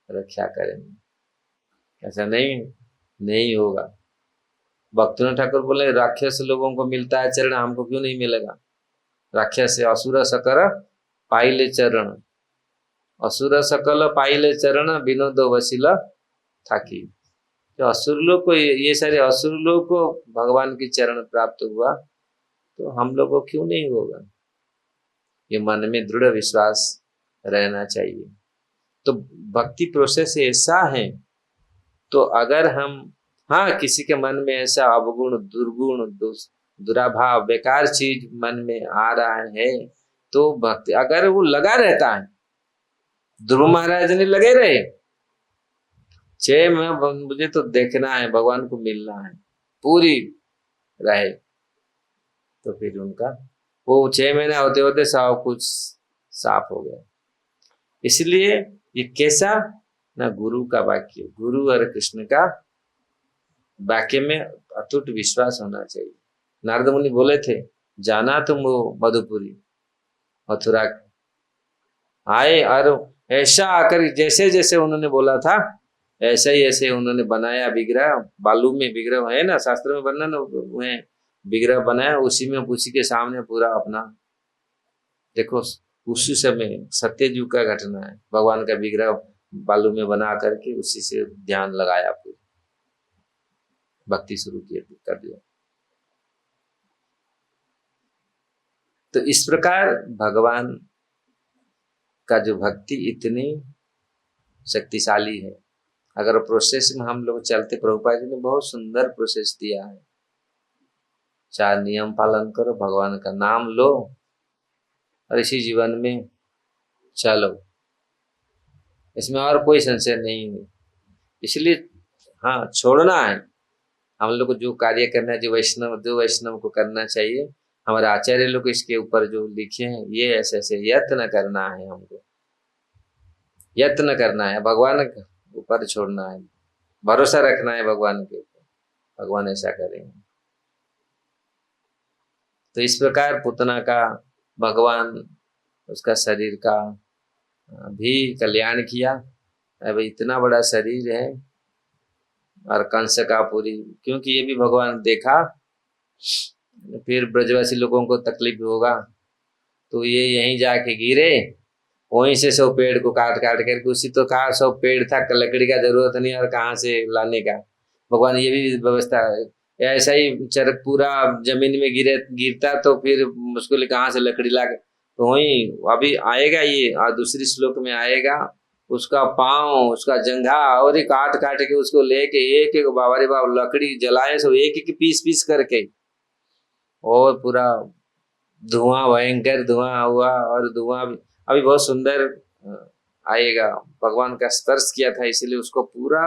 Speaker 1: रक्षा करेंगे, ऐसा नहीं होगा। भक्तों ठाकुर बोले राक्षस लोगों को मिलता है चरण, हमको क्यों नहीं मिलेगा। राक्षस असुर सकल पाइले चरण, असुर सकल पाइले चरण विनोद वशिल थाकी, जो असुर लोग को, ये सारे असुर लोग को भगवान की चरण प्राप्त हुआ, तो हम लोग को क्यों नहीं होगा। ये मन में दृढ़ विश्वास रहना चाहिए। तो भक्ति प्रोसेस ऐसा है, तो अगर हम, हाँ किसी के मन में ऐसा अवगुण दुर्गुण दुराभाव बेकार चीज मन में आ रहा है, तो भक्ति अगर वो लगा रहता है, ध्रुव महाराज ने लगे रहे 6 महीने, मुझे तो देखना है भगवान को मिलना है, पूरी रहे, तो फिर उनका वो 6 महीने होते होते सब कुछ साफ हो गया। इसलिए ये कैसा ना, गुरु का वाक्य, गुरु और कृष्ण का वाक्य में अटूट विश्वास होना चाहिए। नारद मुनि बोले थे जाना तुम वो मधुपुरी मथुरा आए, और ऐसा आकर जैसे जैसे उन्होंने बोला था ऐसे ही ऐसे उन्होंने बनाया विग्रह, बालू में विग्रह है ना, शास्त्र में वर्णन हुए, विग्रह बनाया, उसी में उसी के सामने पूरा अपना देखो उसी समय सत्ययुग का घटना है। भगवान का विग्रह बालू में बना करके उसी से ध्यान लगाया, पूरी भक्ति शुरू कर दिया। तो इस प्रकार भगवान का जो भक्ति इतनी शक्तिशाली है। अगर प्रोसेस में हम लोग चलते, प्रभुपाद जी ने बहुत सुंदर प्रोसेस दिया है। 4 नियम पालन करो, भगवान का नाम लो और इसी जीवन में चलो, इसमें और कोई संशय नहीं है। इसलिए हाँ, छोड़ना है हम लोग को, जो कार्य करना है, जो वैष्णव को करना चाहिए। हमारे आचार्य लोग इसके ऊपर जो लिखे हैं, ये ऐसे ऐसे यत्न करना है, हमको यत्न करना है, भगवान के ऊपर छोड़ना है, भरोसा रखना है भगवान के ऊपर, भगवान ऐसा करेंगे। तो इस प्रकार पुतना का भगवान उसका शरीर का भी कल्याण किया। अब इतना बड़ा शरीर है और कंस का पूरी, क्योंकि ये भी भगवान देखा फिर ब्रजवासी लोगों को तकलीफ होगा, तो ये यहीं जाके गिरे, वहीं से 100 पेड़ को काट काट करके, उसी तो कहा 100 पेड़ था, लकड़ी का जरूरत नहीं और कहाँ से लाने का। भगवान ये भी व्यवस्था, ऐसा ही चरक पूरा जमीन में गिरता तो फिर मुश्किल, कहाँ से लकड़ी ला, तो वहीं अभी आएगा ये, और दूसरी श्लोक में आएगा उसका पाँव, उसका जंघा और काट काट के उसको लेके एक एक बाबा रे बाबा लकड़ी जलाए, सो एक एक पीस पीस करके, और पूरा धुआं, भयंकर धुआं हुआ। और धुआं अभी बहुत सुंदर आएगा। भगवान का स्पर्श किया था इसलिए उसको पूरा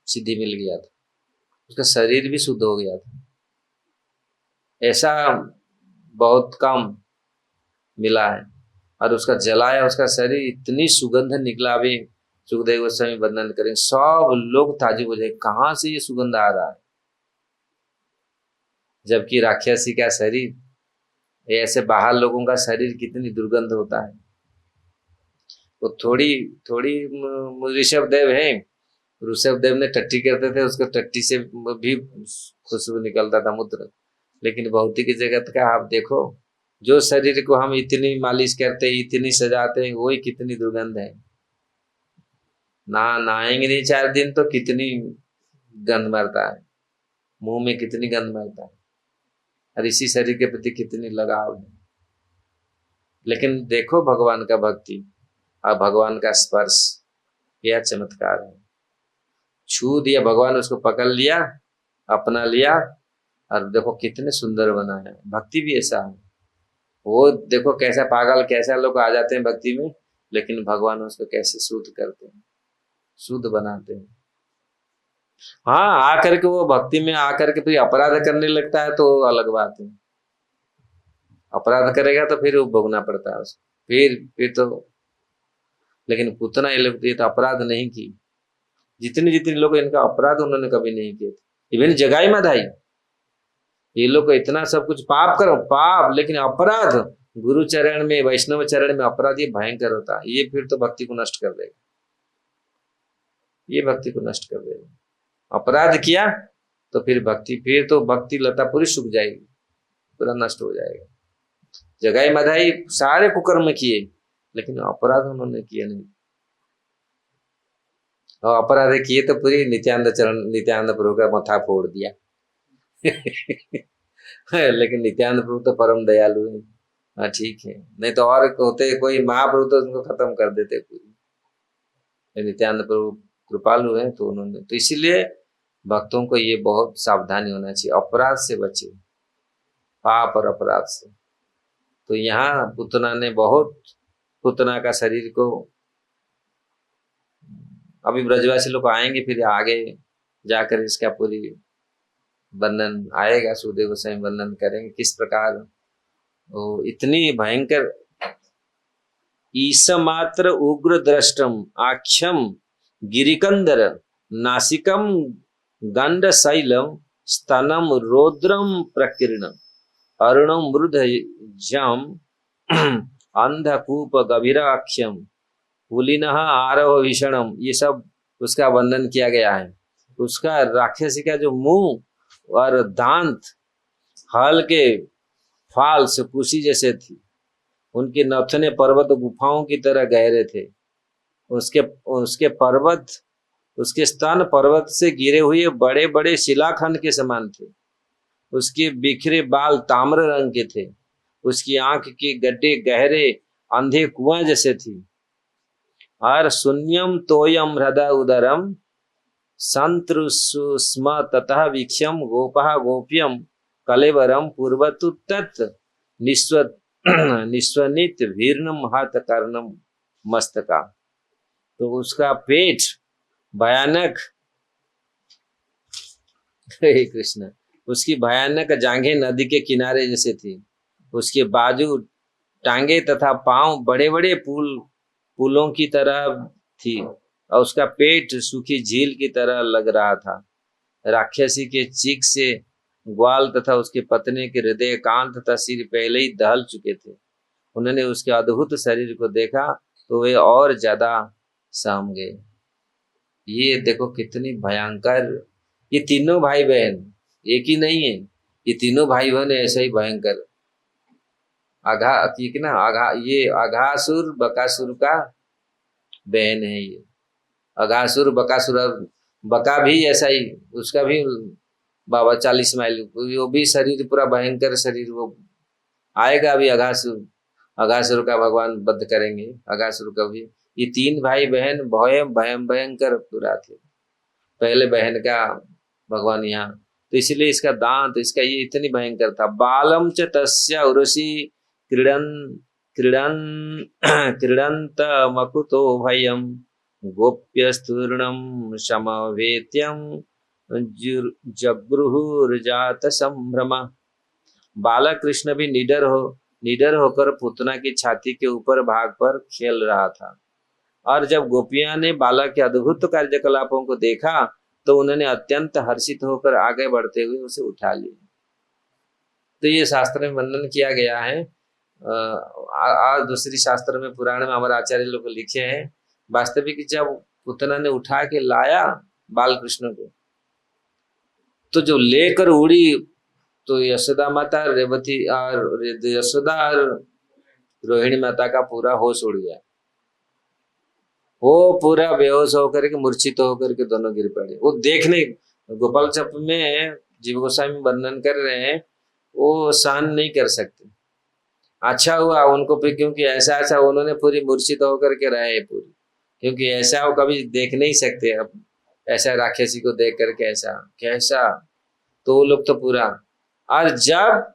Speaker 1: सिद्धि मिल गया था, उसका शरीर भी शुद्ध हो गया था। ऐसा बहुत कम मिला है। और उसका जलाया, उसका शरीर इतनी सुगंध निकला। अभी सुखदेव गोस्वामी वर्णन करें, सब लोग ताजुब हो जाए, कहाँ से ये सुगंध आ रहा है, जबकि राक्षसी का शरीर, ऐसे बाहर लोगों का शरीर कितनी दुर्गंध होता है। तो थोड़ी ऋषभ देव है, ऋषभ देव ने टट्टी करते थे, उसको टट्टी से भी खुशबू निकलता था, मूत्र। लेकिन भौतिक जगत का आप देखो, जो शरीर को हम इतनी मालिश करते, इतनी सजाते हैं, वही कितनी दुर्गंध है। नहाएंगे नहीं 4 दिन तो कितनी गंध मारता है, मुंह में कितनी गंध मारता है, और इसी शरीर के प्रति कितनी लगाव है। लेकिन देखो भगवान का भक्ति और भगवान का स्पर्श, यह चमत्कार है। छू दिया भगवान, उसको पकड़ लिया, अपना लिया, और देखो कितने सुंदर बना है। भक्ति भी ऐसा है, वो देखो कैसा पागल, कैसा लोग आ जाते हैं भक्ति में, लेकिन भगवान उसको कैसे शुद्ध करते हैं, शुद्ध बनाते हैं। हाँ, आकर के वो भक्ति में आकर के फिर अपराध करने लगता है तो अलग बात है। अपराध करेगा तो फिर वो भोगना पड़ता है उसको, फिर तो। लेकिन उतना ये लोग तो अपराध नहीं की, जितने लोग इनका अपराध उन्होंने कभी नहीं किए थे। इवन जगाई माधाई, ये लोग को इतना सब कुछ पाप करो, पाप, लेकिन अपराध गुरु चरण में, वैष्णव चरण में अपराध ये भयंकर होता है। ये फिर तो भक्ति को नष्ट कर देगा, ये भक्ति को नष्ट कर देगा। अपराध किया तो फिर भक्ति लता पूरी सूख जाएगी, पूरा नष्ट हो जाएगा। जगाई माधाई सारे कुकर्म किए, लेकिन अपराध उन्होंने किए नहीं। और अपराध किए तो पूरी नित्यानंद प्रभु का मथा फोड़ दिया। लेकिन नित्यानंद प्रभु तो परम दयालु है। हाँ ठीक है, नहीं तो और होते कोई महाप्रभु तो उनको खत्म कर देते पूरी। नित्यानंद प्रभु कृपालु है, तो उन्होंने, तो इसीलिए भक्तों को ये बहुत सावधानी होना चाहिए, अपराध से बचे, पाप और अपराध से। तो यहाँ पुतना का शरीर को, अभी ब्रजवासी लोग आएंगे, फिर आगे जाकर इसका पूरी वर्णन आएगा, सुखदेव गोस्वामी वर्णन करेंगे किस प्रकार वो इतनी भयंकर। ईसमात्र उग्र दृष्टम आख्यम गिरिकंदर नासिकम गंड शैलम स्तनम रौद्रम प्रकीर्ण अरुणम मृदजम अंधकूप गभीराख्यम पुलिन आरव भीषणम, ये सब उसका वर्णन किया गया है। उसका राक्षसी का जो मुंह और दांत हल के फाल से कुशी जैसे थी, उनके नथने पर्वत गुफाओं की तरह गहरे थे। उसके उसके पर्वत उसके स्तन पर्वत से गिरे हुए बड़े बड़े शिलाखंड के समान थे। उसके बिखरे बाल ताम्र रंग के थे। उसकी आंख के गड्ढे गहरे अंधे कुआं जैसे थी। और शून्यम तोयम हृदय उदरम संतृष्म ततः वीक्षम गोपः गोप्यम कलेवरम पूर्वतु तत् निस्व निस्वनित वीर्णम हाथ कर्णम मस्तका। तो उसका पेट भयानक, हे कृष्ण, उसकी भयानक जांघें नदी के किनारे जैसे थी। उसके बाजू, टांगे तथा पांव बड़े बड़े पुलों की तरह थी और उसका पेट सूखी झील की तरह लग रहा था। राक्षसी के चीख से ग्वाल तथा उसके पत्नी के हृदय, कान तथा सिर पहले ही दहल चुके थे। उन्होंने उसके अद्भुत शरीर को देखा तो वे और ज्यादा सहम गए। ये देखो कितनी भयंकर, ये तीनों भाई बहन एक ही नहीं है, ये तीनों भाई बहन ऐसा ही भयंकर। आघा ठीक ना, ये अघासुर बकासुर का बहन है ये। अघासुर बकासुर, बका भी ऐसा ही, उसका भी बाबा 40 माइल, वो भी शरीर पूरा भयंकर शरीर, वो आएगा अभी अघासुर। अघासुर का भगवान वध करेंगे, अघासुर का भी। ये तीन भाई बहन भयंकर पूरा थे। पहले बहन का भगवान यहाँ, तो इसलिए इसका दांत, इसका ये इतनी भयंकर था। बालम च तस्य उरुषि क्रीडन क्रीडन क्रीडंत मकुतो भयम गोप्यस्तूर्णम समवेत्यम जगृहुर्जात संभ्रम। बालक कृष्ण भी निडर होकर पूतना की छाती के ऊपर भाग पर खेल रहा था। और जब गोपियां ने बालक के अद्भुत कार्यकलापों को देखा तो उन्होंने अत्यंत हर्षित होकर आगे बढ़ते हुए उसे उठा लिया। तो ये शास्त्र में वर्णन किया गया है। दूसरी शास्त्र में, पुराण में हमारे आचार्य लोग लिखे हैं। वास्तविक जब पूतना ने उठा के लाया बाल कृष्ण को, तो जो लेकर उड़ी, तो यशोदा माता, रेवती और यशोदा और रोहिणी माता का पूरा होश उड़ गया। वो पूरा बेहोश होकर के, मूर्छित होकर के दोनों गिर पड़े। वो देखने, गोपाल चप में जीव गोस्वामी वर्णन कर रहे हैं, वो सहन नहीं कर सकते। अच्छा हुआ उनको भी, क्योंकि ऐसा उन्होंने पूरी मूर्छित होकर के रहे पूरी, क्योंकि ऐसा वो कभी देख नहीं सकते। अब ऐसा राक्षसी को देख करके ऐसा कैसा, तो वो लोग तो पूरा। और जब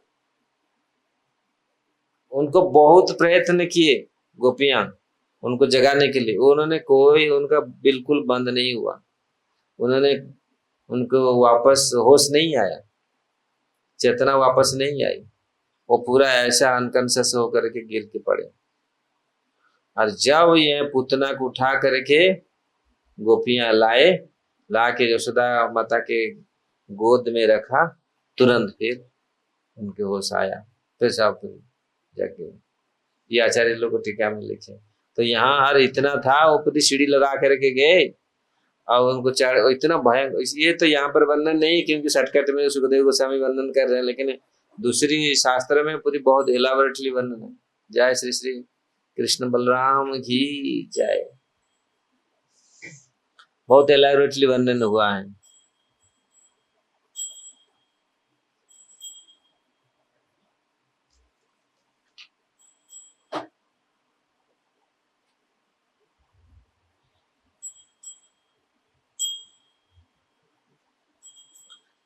Speaker 1: उनको बहुत प्रयत्न किए गोपियां उनको जगाने के लिए, उन्होंने कोई, उनका बिल्कुल बंद नहीं हुआ। उन्होंने, उनको वापस होश नहीं आया, चेतना वापस नहीं आई। वो पूरा ऐसा अनकॉन्शियस होकर के गिर के पड़े। और जब ये पूतना को उठा करके गोपियां ला के यशोदा माता के गोद में रखा, तुरंत फिर उनके होश आया, फिर सब जाके। ये आचार्य लोग को टीका में लिखे। तो यहाँ हर इतना था, वो पूरी सीढ़ी लगा करके गए और उनको चढ़, इतना भयंकर। ये तो यहाँ पर वर्णन नहीं, क्योंकि शॉर्टकट में सुखदेव गोस्वामी वर्णन कर रहे हैं, लेकिन दूसरी शास्त्र में पूरी बहुत एलाबोरेटली वर्णन है। जय श्री श्री कृष्ण बलराम की जय। बहुत एलाबोरेटली वर्णन हुआ है।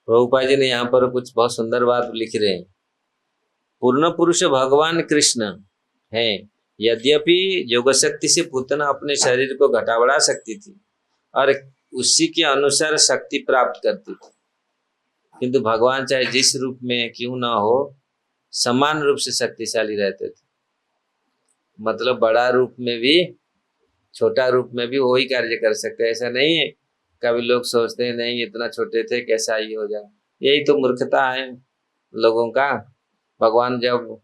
Speaker 1: प्रभुपाद जी ने यहाँ पर कुछ बहुत सुंदर बात लिख रहे हैं। पूर्ण पुरुष भगवान कृष्ण है। यद्यपि योग शक्ति से पूतना अपने शरीर को घटा बढ़ा सकती थी और उसी के अनुसार शक्ति प्राप्त करती थी, किंतु भगवान चाहे जिस रूप में क्यों ना हो, समान रूप से शक्तिशाली रहते थे। मतलब बड़ा रूप में भी, छोटा रूप में भी वही कार्य कर सकते। ऐसा नहीं है, कभी लोग सोचते हैं नहीं इतना छोटे थे कैसा ये हो जाए। यही तो मूर्खता है लोगों का। भगवान जब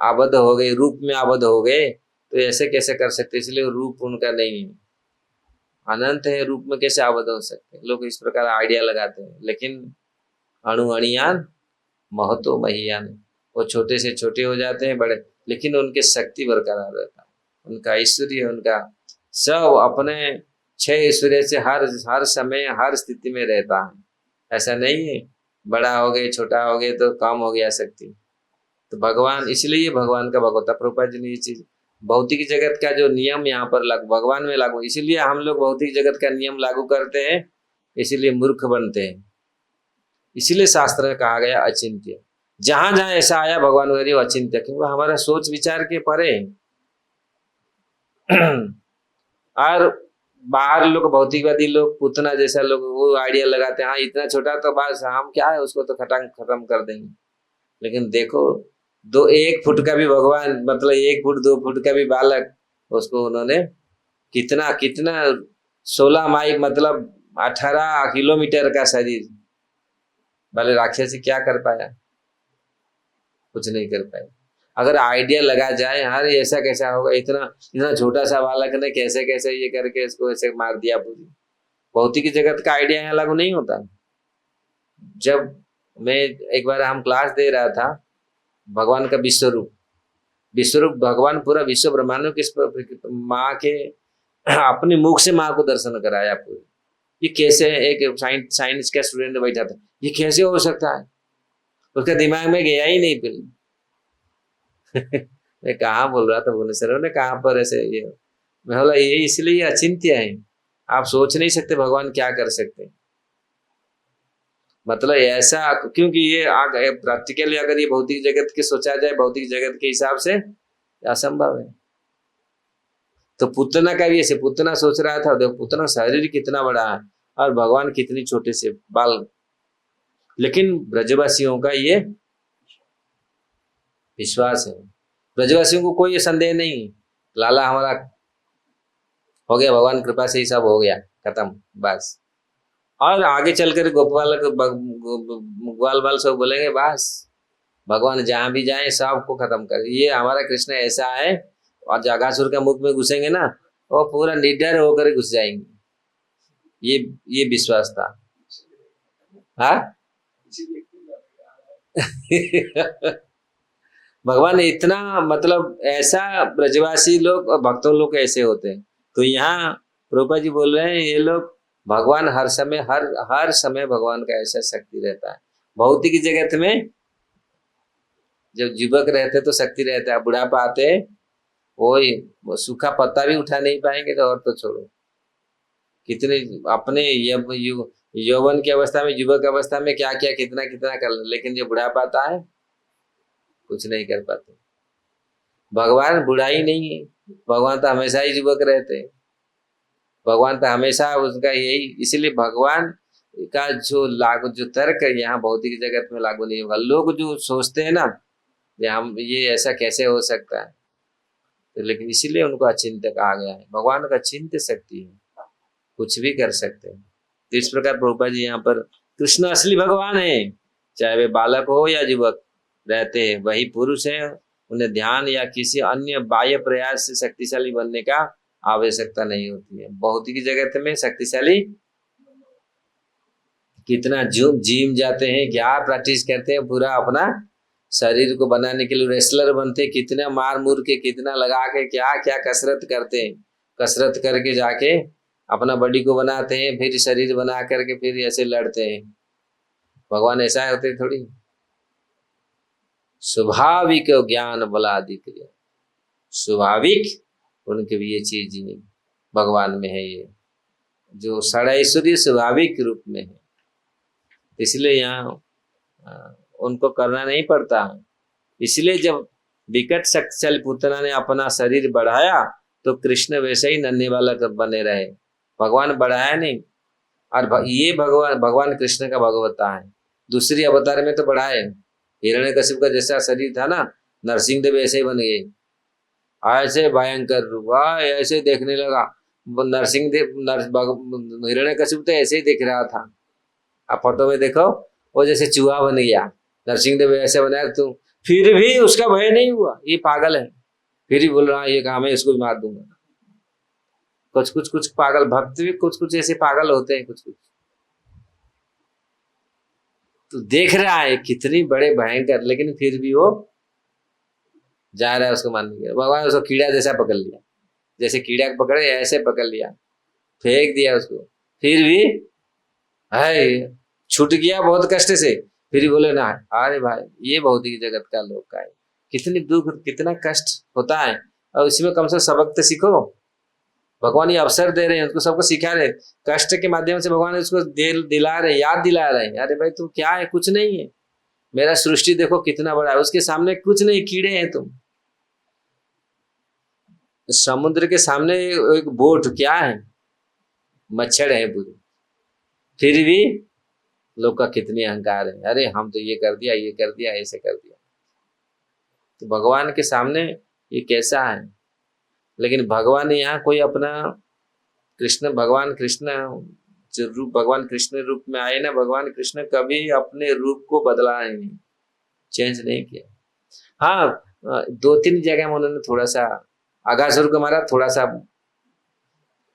Speaker 1: आबद्ध हो गए, रूप में आबद्ध हो गए, तो ऐसे कैसे कर सकते। इसलिए रूप उनका नहीं है, अनंत है, रूप में कैसे आबद्ध हो सकते। लोग इस प्रकार आइडिया लगाते हैं, लेकिन अणु अणियान महतो महियान, वो छोटे से छोटे हो जाते हैं, बड़े, लेकिन उनकी शक्ति बरकरार रहता है, उनका ऐश्वर्य, उनका सब अपने 6 ऐश्वर्य से हर समय हर स्थिति में रहता है। ऐसा नहीं है बड़ा हो गए छोटा हो गए तो कम हो गया शक्ति। तो भगवान, इसलिए भगवान का भगवता प्रभुपाद जी ने ये चीज, भौतिक जगत का जो नियम यहाँ पर भगवान में लागू, इसीलिए हम लोग भौतिक जगत का नियम लागू करते हैं, इसीलिए मूर्ख बनते हैं। इसीलिए शास्त्र में कहा गया अचिंत्य, जहां जहां ऐसा आया भगवान वही अचिंत्य, क्योंकि हमारा सोच विचार के परे। और बाहर लोग, भौतिकवादी लोग, पुतना जैसा लोग, वो आइडिया लगाते हैं, हाँ इतना छोटा तो बस हम क्या है उसको तो खत्म कर देंगे। लेकिन देखो 1 फुट का भी भगवान, मतलब 1 फुट 2 फुट का भी बालक, उसको उन्होंने कितना कितना 16 माइल मतलब 18 किलोमीटर का शरीर वाले राक्षसी क्या कर पाया? कुछ नहीं कर पाया। अगर आइडिया लगा जाए, अरे ऐसा कैसा होगा, इतना इतना छोटा सा बालक ने कैसे कैसे ये करके इसको ऐसे मार दिया पूरी। भौतिक जगत का आइडिया यहाँ लागू नहीं होता। जब मैं एक बार हम क्लास दे रहा था भगवान का विश्वरूप भगवान पूरा विश्व ब्रह्मांड किस माँ के अपने मुख से माँ को दर्शन कराया पूरे। ये कैसे, एक साइंस का स्टूडेंट बैठा था, ये कैसे हो सकता है? उसका दिमाग में गया ही नहीं फिर। मैं कहाँ बोल रहा था भुवनेश्वर ने, कहाँ पर ऐसे ये, मैं बोला ये इसलिए अचिंत्य है, आप सोच नहीं सकते भगवान क्या कर सकते हैं। मतलब ऐसा, क्योंकि ये प्रैक्टिकली अगर ये भौतिक जगत के सोचा जाए, भौतिक जगत के हिसाब से असंभव है। तो पुतना का भी ऐसे, पुतना सोच रहा था, देखो पुतना शरीर कितना बड़ा है और भगवान कितनी छोटे से बाल। लेकिन ब्रजवासियों का ये विश्वास है, ब्रजवासियों को कोई संदेह नहीं, लाला हमारा हो गया, भगवान कृपा से ही सब हो गया, खत्म बस। और आगे चलकर ग्वाल बाल सब बोलेंगे बस भगवान जहां भी जाए सबको खत्म कर, ये हमारा कृष्ण ऐसा है। और जगासुर का मुख में घुसेंगे ना, वो पूरा निडर होकर घुस जाएंगे। ये विश्वास था। हाँ भगवान इतना, मतलब ऐसा, ब्रजवासी लोग और भक्तों लोग ऐसे होते हैं। तो यहाँ प्रभुपाद जी बोल रहे हैं ये लोग, भगवान हर समय भगवान का ऐसा शक्ति रहता है। भौतिक जगत में जब युवक रहते तो शक्ति रहता है, बुढ़ापा आते वो सूखा पत्ता भी उठा नहीं पाएंगे, तो और तो छोड़ो। कितने अपने यौवन की अवस्था में, युवक अवस्था में क्या क्या कितना कितना कर, लेकिन जो बुढ़ापा आता है कुछ नहीं कर पाते। भगवान बुढ़ाई नहीं है, भगवान तो हमेशा ही युवक रहते हैं, भगवान तो हमेशा उसका यही, इसलिए भगवान का जो तर्क है यहाँ भौतिक जगत में लागू नहीं होगा। लोग जो सोचते हैं ना हम ये ऐसा कैसे हो सकता है, तो लेकिन इसीलिए उनको अचिंत्य कहा गया है। भगवान का चिंत्य शक्ति है, कुछ भी कर सकते हैं। तो इस प्रकार प्रभुपाद जी यहाँ पर, कृष्ण असली भगवान है, चाहे वे बालक हो या युवक रहते हैं, वही पुरुष है। उन्हें ध्यान या किसी अन्य बाह्य प्रयास से शक्तिशाली बनने का आवश्यकता नहीं होती है। भौतिक जगत में शक्तिशाली कितना जिम जाते हैं, क्या प्रैक्टिस करते हैं, पूरा अपना शरीर को बनाने के लिए रेसलर बनते, कितना मार मुर के, कितना लगा के, क्या क्या कसरत करते हैं, कसरत करके जाके अपना बॉडी को बनाते हैं, फिर शरीर बना करके फिर ऐसे लड़ते हैं। भगवान ऐसा होते थोड़ी, स्वाभाविक ज्ञान बलादिक, स्वाभाविक उनके भी ये चीज भगवान में है, ये जो षडैश्वर्य स्वाभाविक रूप में है। इसलिए यहाँ उनको करना नहीं पड़ता। इसलिए जब विकट शक्तिशाली पुतना ने अपना शरीर बढ़ाया तो कृष्ण वैसे ही नन्हे वाला बने रहे, भगवान बढ़ाया नहीं। और ये भगवान कृष्ण का भगवता है। दूसरी अवतार में तो बढ़ाए, हिरण्यकशिप का जैसा शरीर था ना, नरसिंह देव ऐसे ही बन गए, ऐसे भयंकर रूप, ऐसे देखने लगा नरसिंह देव। हिरण्यकशिप तो ऐसे ही दिख रहा था, आप फोटो में देखो, वो जैसे चूहा बन गया। नरसिंह देव ऐसे बनाया, तुम फिर भी उसका भय नहीं हुआ, ये पागल है, फिर ही बोल रहा ये काम है, इसको भी मार दूंगा। कुछ पागल भक्त भी कुछ ऐसे पागल होते हैं, कुछ तो देख रहा है कितनी बड़े भयंकर, लेकिन फिर भी वो जा रहा है उसको मारने के लिए। भगवान उसको कीड़ा जैसा पकड़ लिया, जैसे कीड़ा को पकड़े ऐसे पकड़ लिया, फेंक दिया उसको, फिर भी है छूट गया बहुत कष्ट से। फिर भी बोले ना, अरे भाई ये बहुत ही जगत का लोक का है, कितनी दुख कितना कष्ट होता है, और इसमें कम से सबक तो सीखो। भगवान ये अवसर दे रहे हैं, उसको सबको सिखा रहे हैं, कष्ट के माध्यम से भगवान उसको दिला रहे, याद दिला रहे हैं, अरे भाई तुम क्या है, कुछ नहीं है, मेरा सृष्टि देखो कितना बड़ा है, उसके सामने कुछ नहीं, कीड़े हैं तुम। समुद्र के सामने एक बोट क्या है, मच्छर है पूरी, फिर भी लोग का कितनी अहंकार है, अरे हम तो ये कर दिया, ये कर दिया, ऐसे कर दिया। तो भगवान के सामने ये कैसा है। लेकिन भगवान यहाँ कोई अपना कृष्ण, भगवान कृष्ण जो रूप, भगवान कृष्ण रूप में आए ना, भगवान कृष्ण कभी अपने रूप को बदला नहीं, चेंज नहीं किया। हाँ, 2-3 जगह में उन्होंने थोड़ा सा आगासुर को मारा, थोड़ा सा,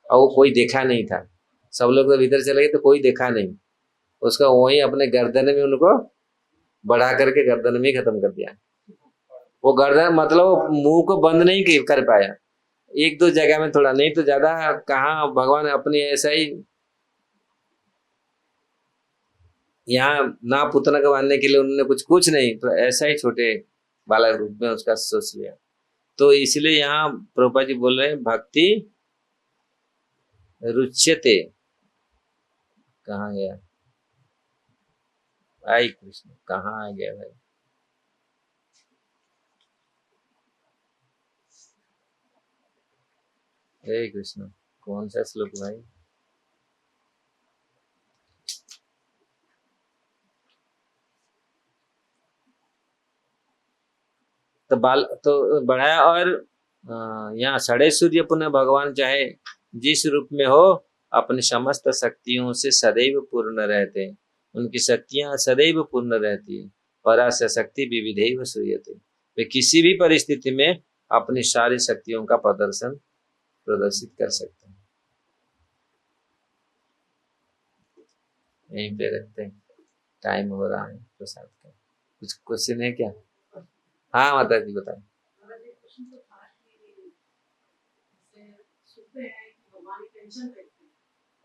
Speaker 1: और वो कोई देखा नहीं था, सब लोग तो भीतर चले गए तो कोई देखा नहीं, उसका वही अपने गर्दन में उनको बढ़ा करके गर्दन में ही खत्म कर दिया। वो गर्दन मतलब मुंह को बंद नहीं कर पाया, 1-2 जगह में थोड़ा, नहीं तो ज्यादा कहाँ भगवान अपनी ऐसा ही, यहाँ ना पुतना को मारने के लिए उन्होंने कुछ नहीं, तो ऐसा ही छोटे बालक रूप में उसका सोच लिया। तो इसलिए यहाँ प्रभुपाद जी बोल रहे हैं, भक्ति रुच्यते, कहाँ गया भाई कृष्ण, कहाँ आ गया भाई, हे कृष्ण, कौन सा श्लोक भाई, तो बाल तो बढ़ाया। और यहाँ सड़े सूर्य पुनः भगवान चाहे जिस रूप में हो, अपनी समस्त शक्तियों से सदैव पूर्ण रहते हैं, उनकी शक्तियां सदैव पूर्ण रहती है। पराशर शक्ति विविधैव सूयते, वे किसी भी परिस्थिति में अपनी सारी शक्तियों का प्रदर्शित कर सकते हैं। यहीं पे रखते हैं, टाइम हो रहा है प्रसाद का। कुछ क्वेश्चन है क्या? हाँ माता जी बताएं।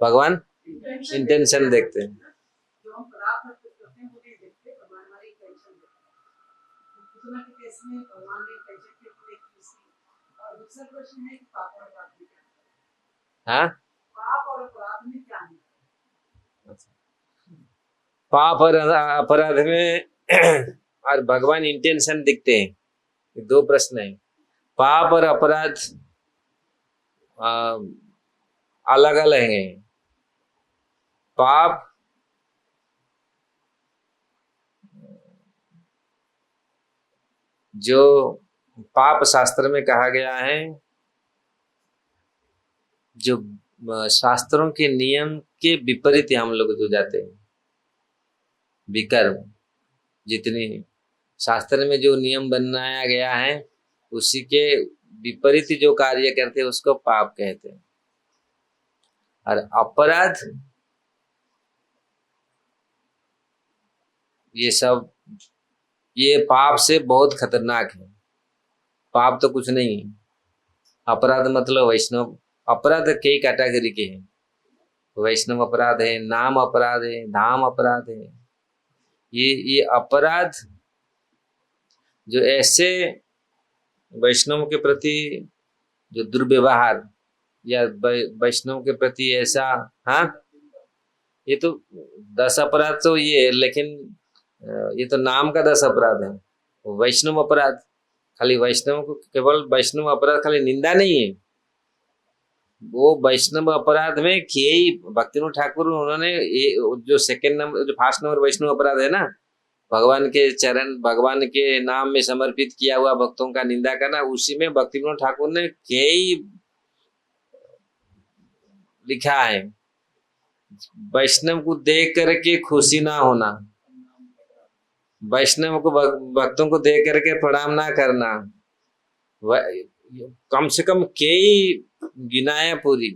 Speaker 1: भगवान इंटेंशन देखते हैं। हाँ, पाप और अपराध में और भगवान इंटेंशन दिखते हैं। 2 प्रश्न है, पाप और अपराध अलग अलग है। पाप जो पाप शास्त्र में कहा गया है, जो शास्त्रों के नियम के विपरीत हम लोग जो जाते हैं, विकर्म, जितनी शास्त्र में जो नियम बनाया गया है उसी के विपरीत जो कार्य करते हैं उसको पाप कहते हैं। और अपराध ये सब, ये पाप से बहुत खतरनाक है। पाप तो कुछ नहीं है, अपराध मतलब वैष्णव अपराध कई कैटेगरी के हैं। वैष्णव अपराध है, नाम अपराध है, धाम अपराध है। ये अपराध जो ऐसे वैष्णव के प्रति जो दुर्व्यवहार, या वैष्णव के प्रति ऐसा, हाँ ये तो 10 अपराध तो ये है, लेकिन ये तो नाम का 10 अपराध है। वैष्णव अपराध खाली वैष्णव को, केवल वैष्णव अपराध खाली निंदा नहीं है, वो वैष्णव अपराध में कई भक्तिनाथ ठाकुर उन्होंने जो सेकंड नंबर, जो फर्स्ट नंबर वैष्णव अपराध है ना, भगवान के चरण, भगवान के नाम में समर्पित किया हुआ भक्तों का निंदा करना, उसी में भक्तिनाथ ठाकुर ने कई लिखा है। वैष्णव को देख करके खुशी ना होना, वैष्णव को भक्तों को देख करके प्रणाम ना करना, कम से कम कई गिनाया पूरी।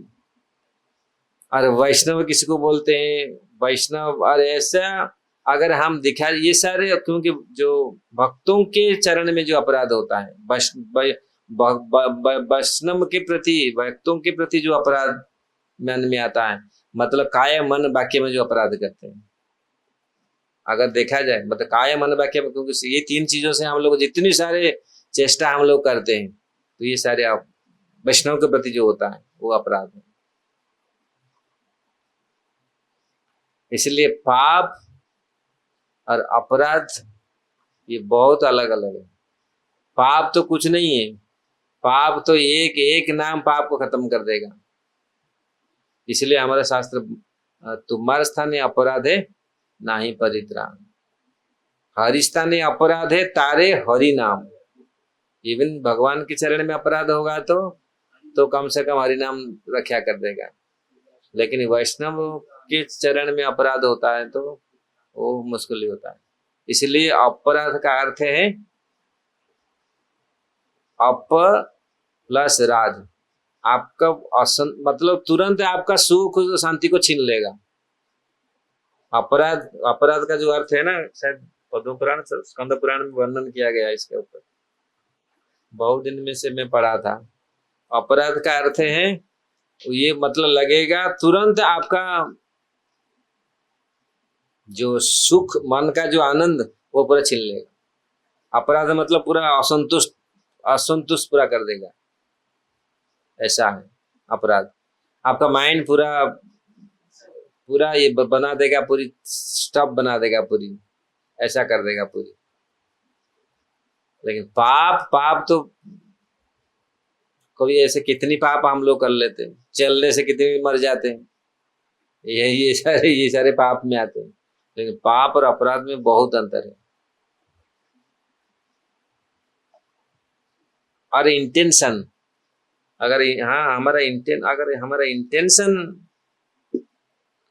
Speaker 1: और वैष्णव किसी को बोलते हैं वैष्णव, और ऐसा अगर हम दिखा ये सारे, क्योंकि जो भक्तों के चरण में जो अपराध होता है, वैष्णव के प्रति, भक्तों के प्रति जो अपराध मन में आता है, मतलब काय मन वाक्य में जो अपराध करते हैं, अगर देखा जाए मतलब काय मन वाक्य में, क्योंकि ये तीन चीजों से हम लोग जितनी सारे चेष्टा हम लोग करते हैं, तो ये सारे वैष्णव के प्रति जो होता है वो अपराध है। इसलिए पाप और अपराध ये बहुत अलग अलग है। पाप तो कुछ नहीं है, पाप तो एक एक नाम पाप को खत्म कर देगा। इसलिए हमारा शास्त्र, तुम्हारे स्थानीय अपराध है ना ही परित्राण, हरि स्थानीय अपराध है तारे हरि नाम। इवन भगवान के चरण में अपराध होगा तो कम से कम हरि नाम रक्षा कर देगा, लेकिन वैष्णव के चरण में अपराध होता है तो वो मुश्किल ही होता है। इसलिए अपराध का अर्थ है अप प्लस राध, आपका मतलब तुरंत आपका सुख शांति को छीन लेगा। अपराध, अपराध का जो अर्थ है ना, शायद पद्म पुराण स्कंद पुराण में वर्णन किया गया है इसके ऊपर, बहुत दिन में से मैं पढ़ा था। अपराध का अर्थ है ये मतलब लगेगा तुरंत आपका जो सुख, मन का जो आनंद वो पूरा छीन लेगा। अपराध मतलब पूरा असंतुष्ट पूरा कर देगा, ऐसा है अपराध। आपका माइंड पूरा ये बना देगा, पूरी स्टफ बना देगा, पूरी ऐसा कर देगा पूरी। लेकिन पाप तो कभी ऐसे कितनी पाप हम लोग कर लेते हैं, चलने से कितने मर जाते हैं, ये सारे पाप में आते हैं। लेकिन पाप और अपराध में बहुत अंतर है। और इंटेंशन, अगर हमारा इंटेंशन,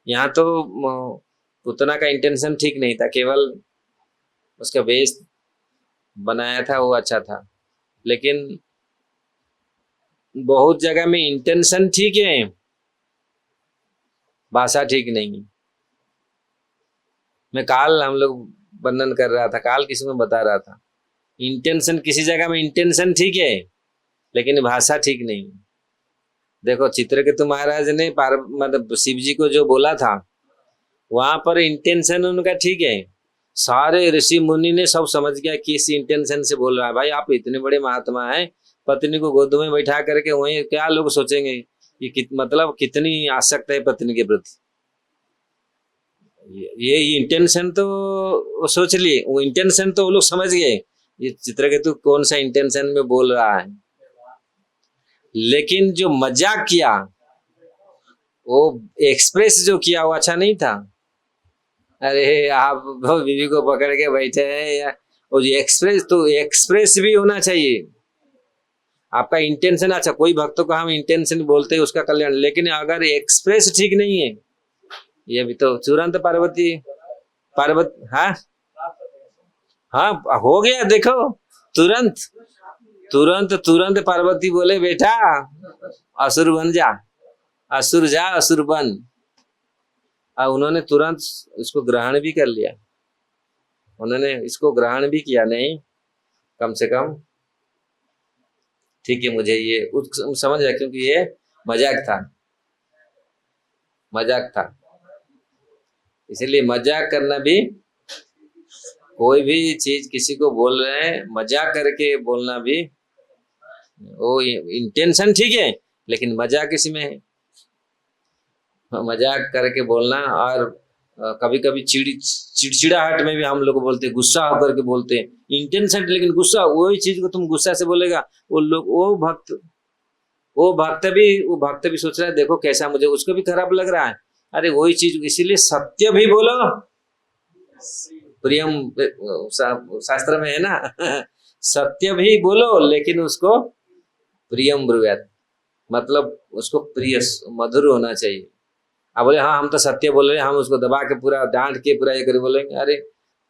Speaker 1: यहाँ तो उतना का इंटेंशन ठीक नहीं था, केवल उसका वेश बनाया था वो अच्छा था, लेकिन बहुत जगह में इंटेंशन ठीक है, भाषा ठीक नहीं है। मैं काल हम लोग वर्णन कर रहा था, काल किसी में बता रहा था, इंटेंशन किसी जगह में इंटेंशन ठीक है लेकिन भाषा ठीक नहीं है। देखो चित्रकेतु महाराज ने मतलब शिव जी को जो बोला था, वहां पर इंटेंशन उनका ठीक है, सारे ऋषि मुनि ने सब समझ गया किस इंटेंशन से बोल रहा है। भाई आप इतने बड़े महात्मा हैं, पत्नी को गोद में बैठा करके वहीं क्या लोग सोचेंगे कि मतलब कितनी आसक्त है पत्नी के प्रति। ये इंटेंशन तो सोच लिए, वो इंटेंशन तो वो लोग समझ गए ये चित्रकेतु कौन सा इंटेंशन में बोल रहा है। लेकिन जो मजाक किया, वो एक्सप्रेस जो किया वो अच्छा नहीं था। अरे आप बीवी को पकड़ के बैठे हैं या, और एक्सप्रेस भी होना चाहिए आपका इंटेंशन। अच्छा, कोई भक्तों को हम इंटेंशन बोलते हैं उसका कल्याण, लेकिन अगर एक्सप्रेस ठीक नहीं है, ये भी तो तुरंत पार्वती हाँ हो गया। देखो तुरंत पार्वती बोले बेटा असुर बन जा, असुर जा, असुर बन। और उन्होंने तुरंत इसको ग्रहण भी कर लिया, उन्होंने इसको ग्रहण भी किया। नहीं, कम से कम ठीक है, मुझे ये समझ आया, क्योंकि ये मजाक था। इसीलिए मजाक करना भी, कोई भी चीज किसी को बोल रहे हैं मजाक करके बोलना भी, वो इंटेंशन ठीक है लेकिन मजाक किसी में है, मजाक करके बोलना। और कभी कभी चिड़चिड़ाहट में भी हम लोग बोलते हैं, गुस्सा होकर के बोलते हैं इंटेंशन, लेकिन गुस्सा, वही चीज को तुम गुस्सा से बोलेगा, वो भक्त भी सोच रहा है देखो कैसा मुझे, उसको भी खराब लग रहा है। अरे वही चीज, इसीलिए सत्य भी बोलो, प्रियम शास्त्र में है ना सत्य भी बोलो लेकिन उसको प्रियम ब्रूयात, मतलब उसको प्रिय मधुर होना चाहिए। अब बोले हाँ हम तो सत्य बोल रहे हैं, हम उसको दबा के पूरा डांट के पूरा ये कर बोलेंगे। अरे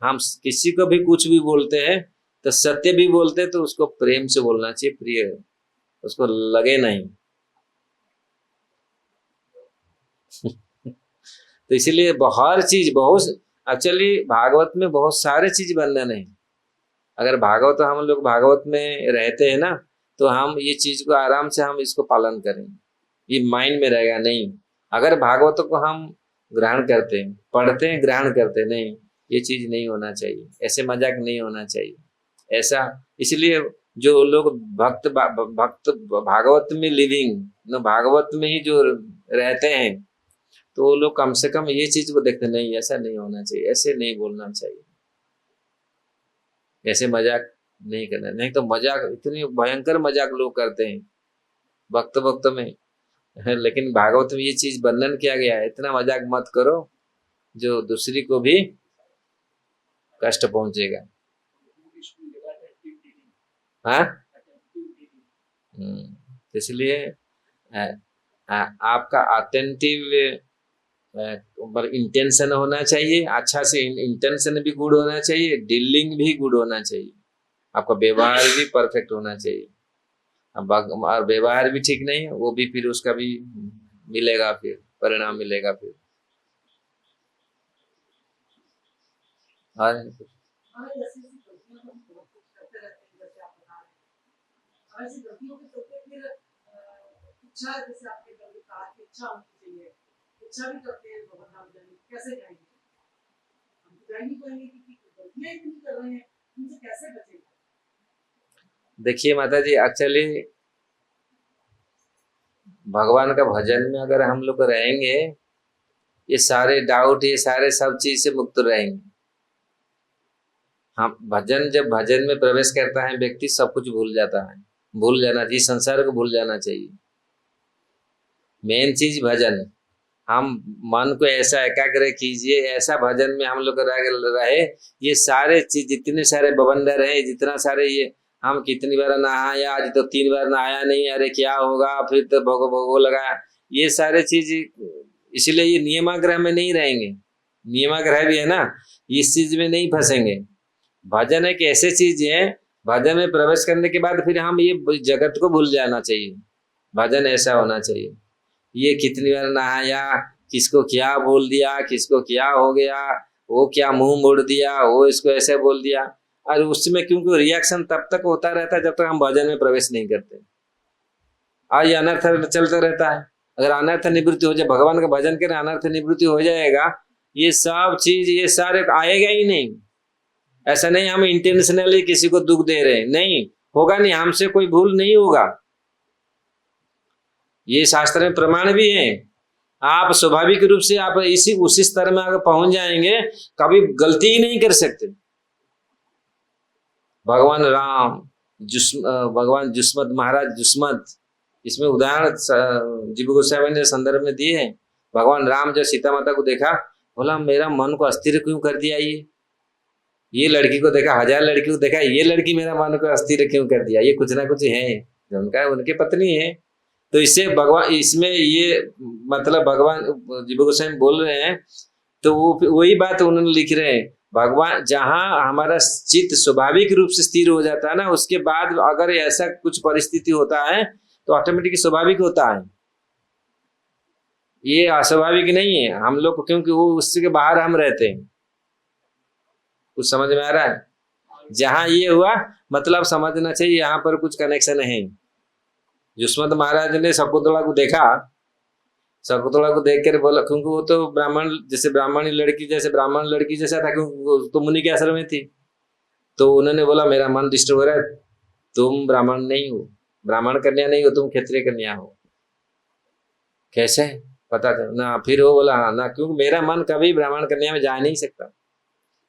Speaker 1: हम किसी को भी कुछ भी बोलते हैं तो सत्य भी बोलते हैं तो उसको प्रेम से बोलना चाहिए, प्रिय, उसको लगे नहीं तो इसीलिए हर चीज बहुत, एक्चुअली भागवत में बहुत सारे चीज बंधन है। अगर भागवत हम लोग भागवत में रहते हैं ना, तो हम ये चीज को आराम से हम इसको पालन करेंगे, ये माइंड में रहेगा। नहीं, अगर भागवत को हम ग्रहण करते हैं, पढ़ते हैं, ग्रहण करते हैं, नहीं, ये चीज नहीं होना चाहिए, ऐसे मजाक नहीं होना चाहिए ऐसा। इसलिए जो लोग भक्त भागवत में लिविंग न भागवत में ही जो रहते हैं, तो वो लोग कम से कम ये चीज को देखते, नहीं ऐसा नहीं होना चाहिए, ऐसे नहीं बोलना चाहिए, ऐसे मजाक नहीं करना। नहीं तो मजाक, इतनी भयंकर मजाक लोग करते हैं भक्त भक्त में। लेकिन भागवत में ये चीज वर्णन किया गया है, इतना मजाक मत करो जो दूसरी को भी कष्ट पहुंचेगा। हाँ, इसलिए आपका अटेंटिव इंटेंशन होना चाहिए, अच्छा से इंटेंशन भी गुड होना चाहिए, डीलिंग भी गुड होना चाहिए, आपका व्यवहार भी परफेक्ट होना चाहिए। अब व्यवहार भी ठीक नहीं है, वो भी फिर उसका भी मिलेगा, फिर परिणाम मिलेगा फिर। और इच्छा, जैसे आपने कभी कहा कि इच्छा होनी चाहिए, इच्छा भी करते हैं भगवान धाम जाने की, कैसे जाएंगे? हम तो जा ही नहीं पाएंगे क्योंकि गलतियां इतनी कर रहे हैं, उनसे कैसे बचेंगे? देखिए माता जी, एक्चुअली भगवान का भजन में अगर हम लोग रहेंगे, ये सारे डाउट, ये सारे सब चीज से मुक्त रहेंगे हम। भजन, जब भजन में प्रवेश करता है व्यक्ति, सब कुछ भूल जाता है, भूल जाना चाहिए, संसार को भूल जाना चाहिए। मेन चीज भजन, हम मन को ऐसा एकाग्र कीजिए, ऐसा भजन में हम लोग रहे। ये सारे चीज, जितने सारे बवंडर है, जितना सारे ये, हम कितनी बार नहाया, आज तो 3 बार नहाया नहीं, अरे क्या होगा, फिर तो भोगो भोगो लगाया, ये सारे चीज। इसलिए ये नियमाग्रह में नहीं रहेंगे, नियमाग्रह भी है ना, इस चीज में नहीं फंसेंगे। भजन एक ऐसी चीज है, भजन में प्रवेश करने के बाद फिर हम ये जगत को भूल जाना चाहिए। भजन ऐसा होना चाहिए, ये कितनी बार नहाया, किसको क्या बोल दिया, किसको क्या हो गया, वो क्या मुंह मोड़ दिया, वो इसको ऐसे बोल दिया, और उसमें क्योंकि रिएक्शन तब तक होता रहता है जब तक हम भजन में प्रवेश नहीं करते। और ये अनर्थ चलता रहता है। अगर अनर्थ निवृत्ति हो जाए, भगवान का भजन करें, अनर्थ निवृत्ति हो जाएगा, ये सब चीज, ये सारे आएगा ही नहीं। ऐसा नहीं हम इंटेंशनली किसी को दुख दे रहे हैं, नहीं होगा, नहीं, हमसे कोई भूल नहीं होगा, ये शास्त्र में प्रमाण भी है। आप स्वाभाविक रूप से आप उसी स्तर में अगर पहुंच जाएंगे, कभी गलती ही नहीं कर सकते। भगवान राम, भगवान जुस्मत, महाराज जुस्मत, इसमें उदाहरण जीव गोस्वामी ने संदर्भ में दिए हैं। भगवान राम जब सीता माता को देखा, बोला मेरा मन को अस्थिर क्यों कर दिया, ये लड़की को देखा, 1000 लड़की को देखा, ये लड़की मेरा मन को अस्थिर क्यों कर दिया, ये कुछ ना कुछ है, उनका उनके पत्नी है। तो इससे भगवान, इसमें ये मतलब भगवान जीव गोस्वामी बोल रहे हैं, तो वो वही बात उन्होंने लिख रहे हैं। भगवान, जहां हमारा चित्त स्वाभाविक रूप से स्थिर हो जाता है ना, उसके बाद अगर ऐसा कुछ परिस्थिति होता है तो ऑटोमेटिक स्वाभाविक होता है, ये अस्वाभाविक नहीं है हम लोग को, क्योंकि वो उसके बाहर हम रहते हैं। कुछ समझ में आ रहा है? जहां ये हुआ मतलब समझना चाहिए यहाँ पर कुछ कनेक्शन है। जुस्मत महाराज ने शकुंतला को देखा, शकुंतला को देख कर बोला, क्योंकि वो तो ब्राह्मण, जैसे ब्राह्मणी लड़की, जैसे ब्राह्मण लड़की जैसा था, क्योंकि तो मुनि के आश्रम में थी। तो उन्होंने बोला मेरा मन डिस्टर्ब हो रहा है, तुम ब्राह्मण नहीं हो, ब्राह्मण कन्या नहीं हो, तुम क्षत्रिय कन्या हो। कैसे पता था ना? फिर वो बोला हाँ ना, क्योंकि मेरा मन कभी ब्राह्मण कन्या में जा नहीं सकता,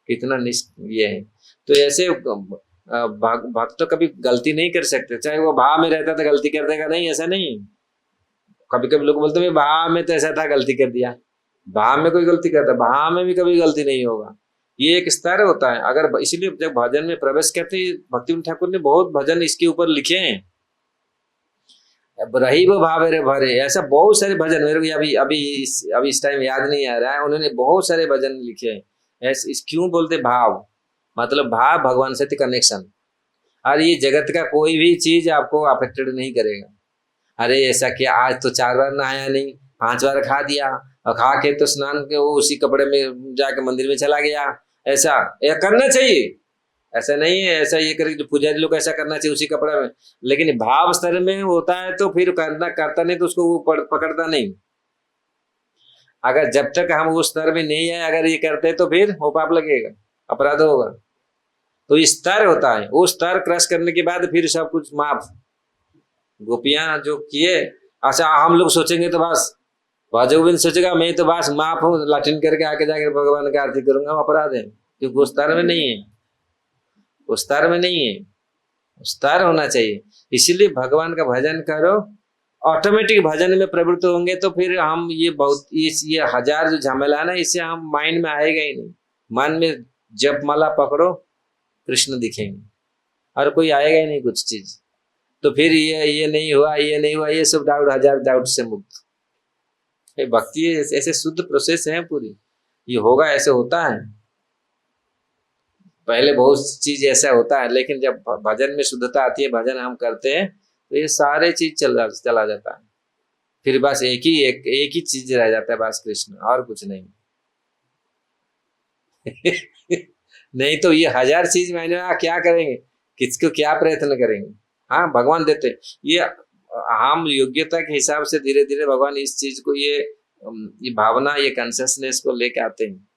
Speaker 1: कितना निष्ठ ये है। तो ऐसे भक्त तो कभी गलती नहीं कर सकते, चाहे वो भाव में रहता था गलती कर देगा, नहीं, ऐसा नहीं। कभी कभी लोग बोलते हैं भाव में तो ऐसा था गलती कर दिया, भाव में कोई गलती करता, भाव में भी कभी गलती नहीं होगा, ये एक स्तर होता है। अगर इसलिए जब भजन में प्रवेश करते हैं, भक्तिविनोद ठाकुर ने बहुत भजन इसके ऊपर लिखे हैं, रही वो भाव रे भरे, ऐसा बहुत सारे भजन, मेरे को अभी इस टाइम याद नहीं आ रहा है, उन्होंने बहुत सारे भजन लिखे हैं। ऐसे क्यों बोलते भाव, मतलब भाव भगवान से कनेक्शन। और ये जगत का कोई भी चीज आपको अफेक्टेड नहीं करेगा। अरे ऐसा क्या, आज तो 4 बार नहाया नहीं, 5 बार खा दिया और खा के तो स्नान के वो उसी कपड़े में जाके मंदिर में चला गया, ऐसा यह करना चाहिए। ऐसा नहीं है, ऐसा ये करे जो पुजारी लोग ऐसा करना चाहिए उसी कपड़े में, लेकिन भाव स्तर में होता है तो फिर करता नहीं तो उसको वो पकड़ता नहीं। अगर जब तक हम उस स्तर में नहीं है अगर ये करते तो फिर वो पाप लगेगा, अपराध होगा। तो स्तर होता है, वो स्तर क्रॉस करने के बाद फिर सब कुछ माफ। गोपियां जो किए, अच्छा हम लोग सोचेंगे तो बस भजगोविंद सोचेगा मैं तो बस माफ हूँ, लाटिन करके आके जाकर भगवान का आरती करूंगा, अपराध है, क्योंकि उस स्तर में नहीं है, उस स्तर में नहीं है, स्तर होना चाहिए। इसीलिए भगवान का भजन करो, ऑटोमेटिक भजन में प्रवृत्त होंगे तो फिर हम ये बहुत ये हजार जो झमेला है ना, इससे हम माइंड में आएगा ही नहीं। मन में जप माला पकड़ो, कृष्ण दिखेंगे, और कोई आएगा ही नहीं कुछ चीज। तो फिर ये नहीं हुआ, ये नहीं हुआ, ये सब डाउट, हजार डाउट से मुक्त। भक्ति ऐसे शुद्ध प्रोसेस है पूरी, ये होगा ऐसे होता है। पहले बहुत चीज ऐसा होता है, लेकिन जब भजन में शुद्धता आती है, भजन हम करते हैं तो ये सारे चीज चला जाता है। फिर बस एक ही चीज रह जाता है, बस कृष्ण, और कुछ नहीं। नहीं तो ये हजार चीज मैंने क्या करेंगे, किसको क्या प्रयत्न करेंगे। हाँ भगवान देते ये, हम योग्यता के हिसाब से धीरे धीरे भगवान इस चीज को ये भावना, ये कॉन्शियसनेस को लेके आते हैं।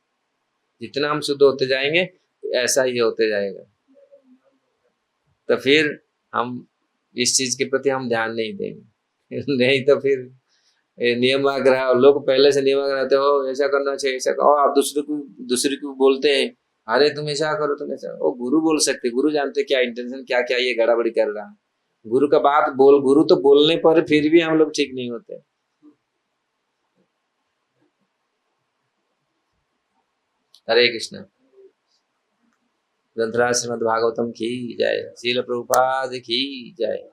Speaker 1: जितना हम शुद्ध होते जाएंगे ऐसा ही होते जाएगा, तो फिर हम इस चीज के प्रति हम ध्यान नहीं देंगे। नहीं तो फिर नियमाग्रह, लोग पहले से नियमाग्रह रहते हो, ऐसा करना चाहिए, ऐसा करो, आप दूसरे को बोलते हैं, अरे तुम ऐसा करो, तुम ऐसा, वो गुरु बोल सकते, गुरु जानते क्या इंटेंशन, क्या क्या ये गड़बड़ी कर रहा है। गुरु का बात बोल, गुरु तो बोलने पर फिर भी हम लोग ठीक नहीं होते। हरे कृष्ण। ग्रंथराज श्रीमद् भागवतम की जय, श्रील प्रभुपाद की जय।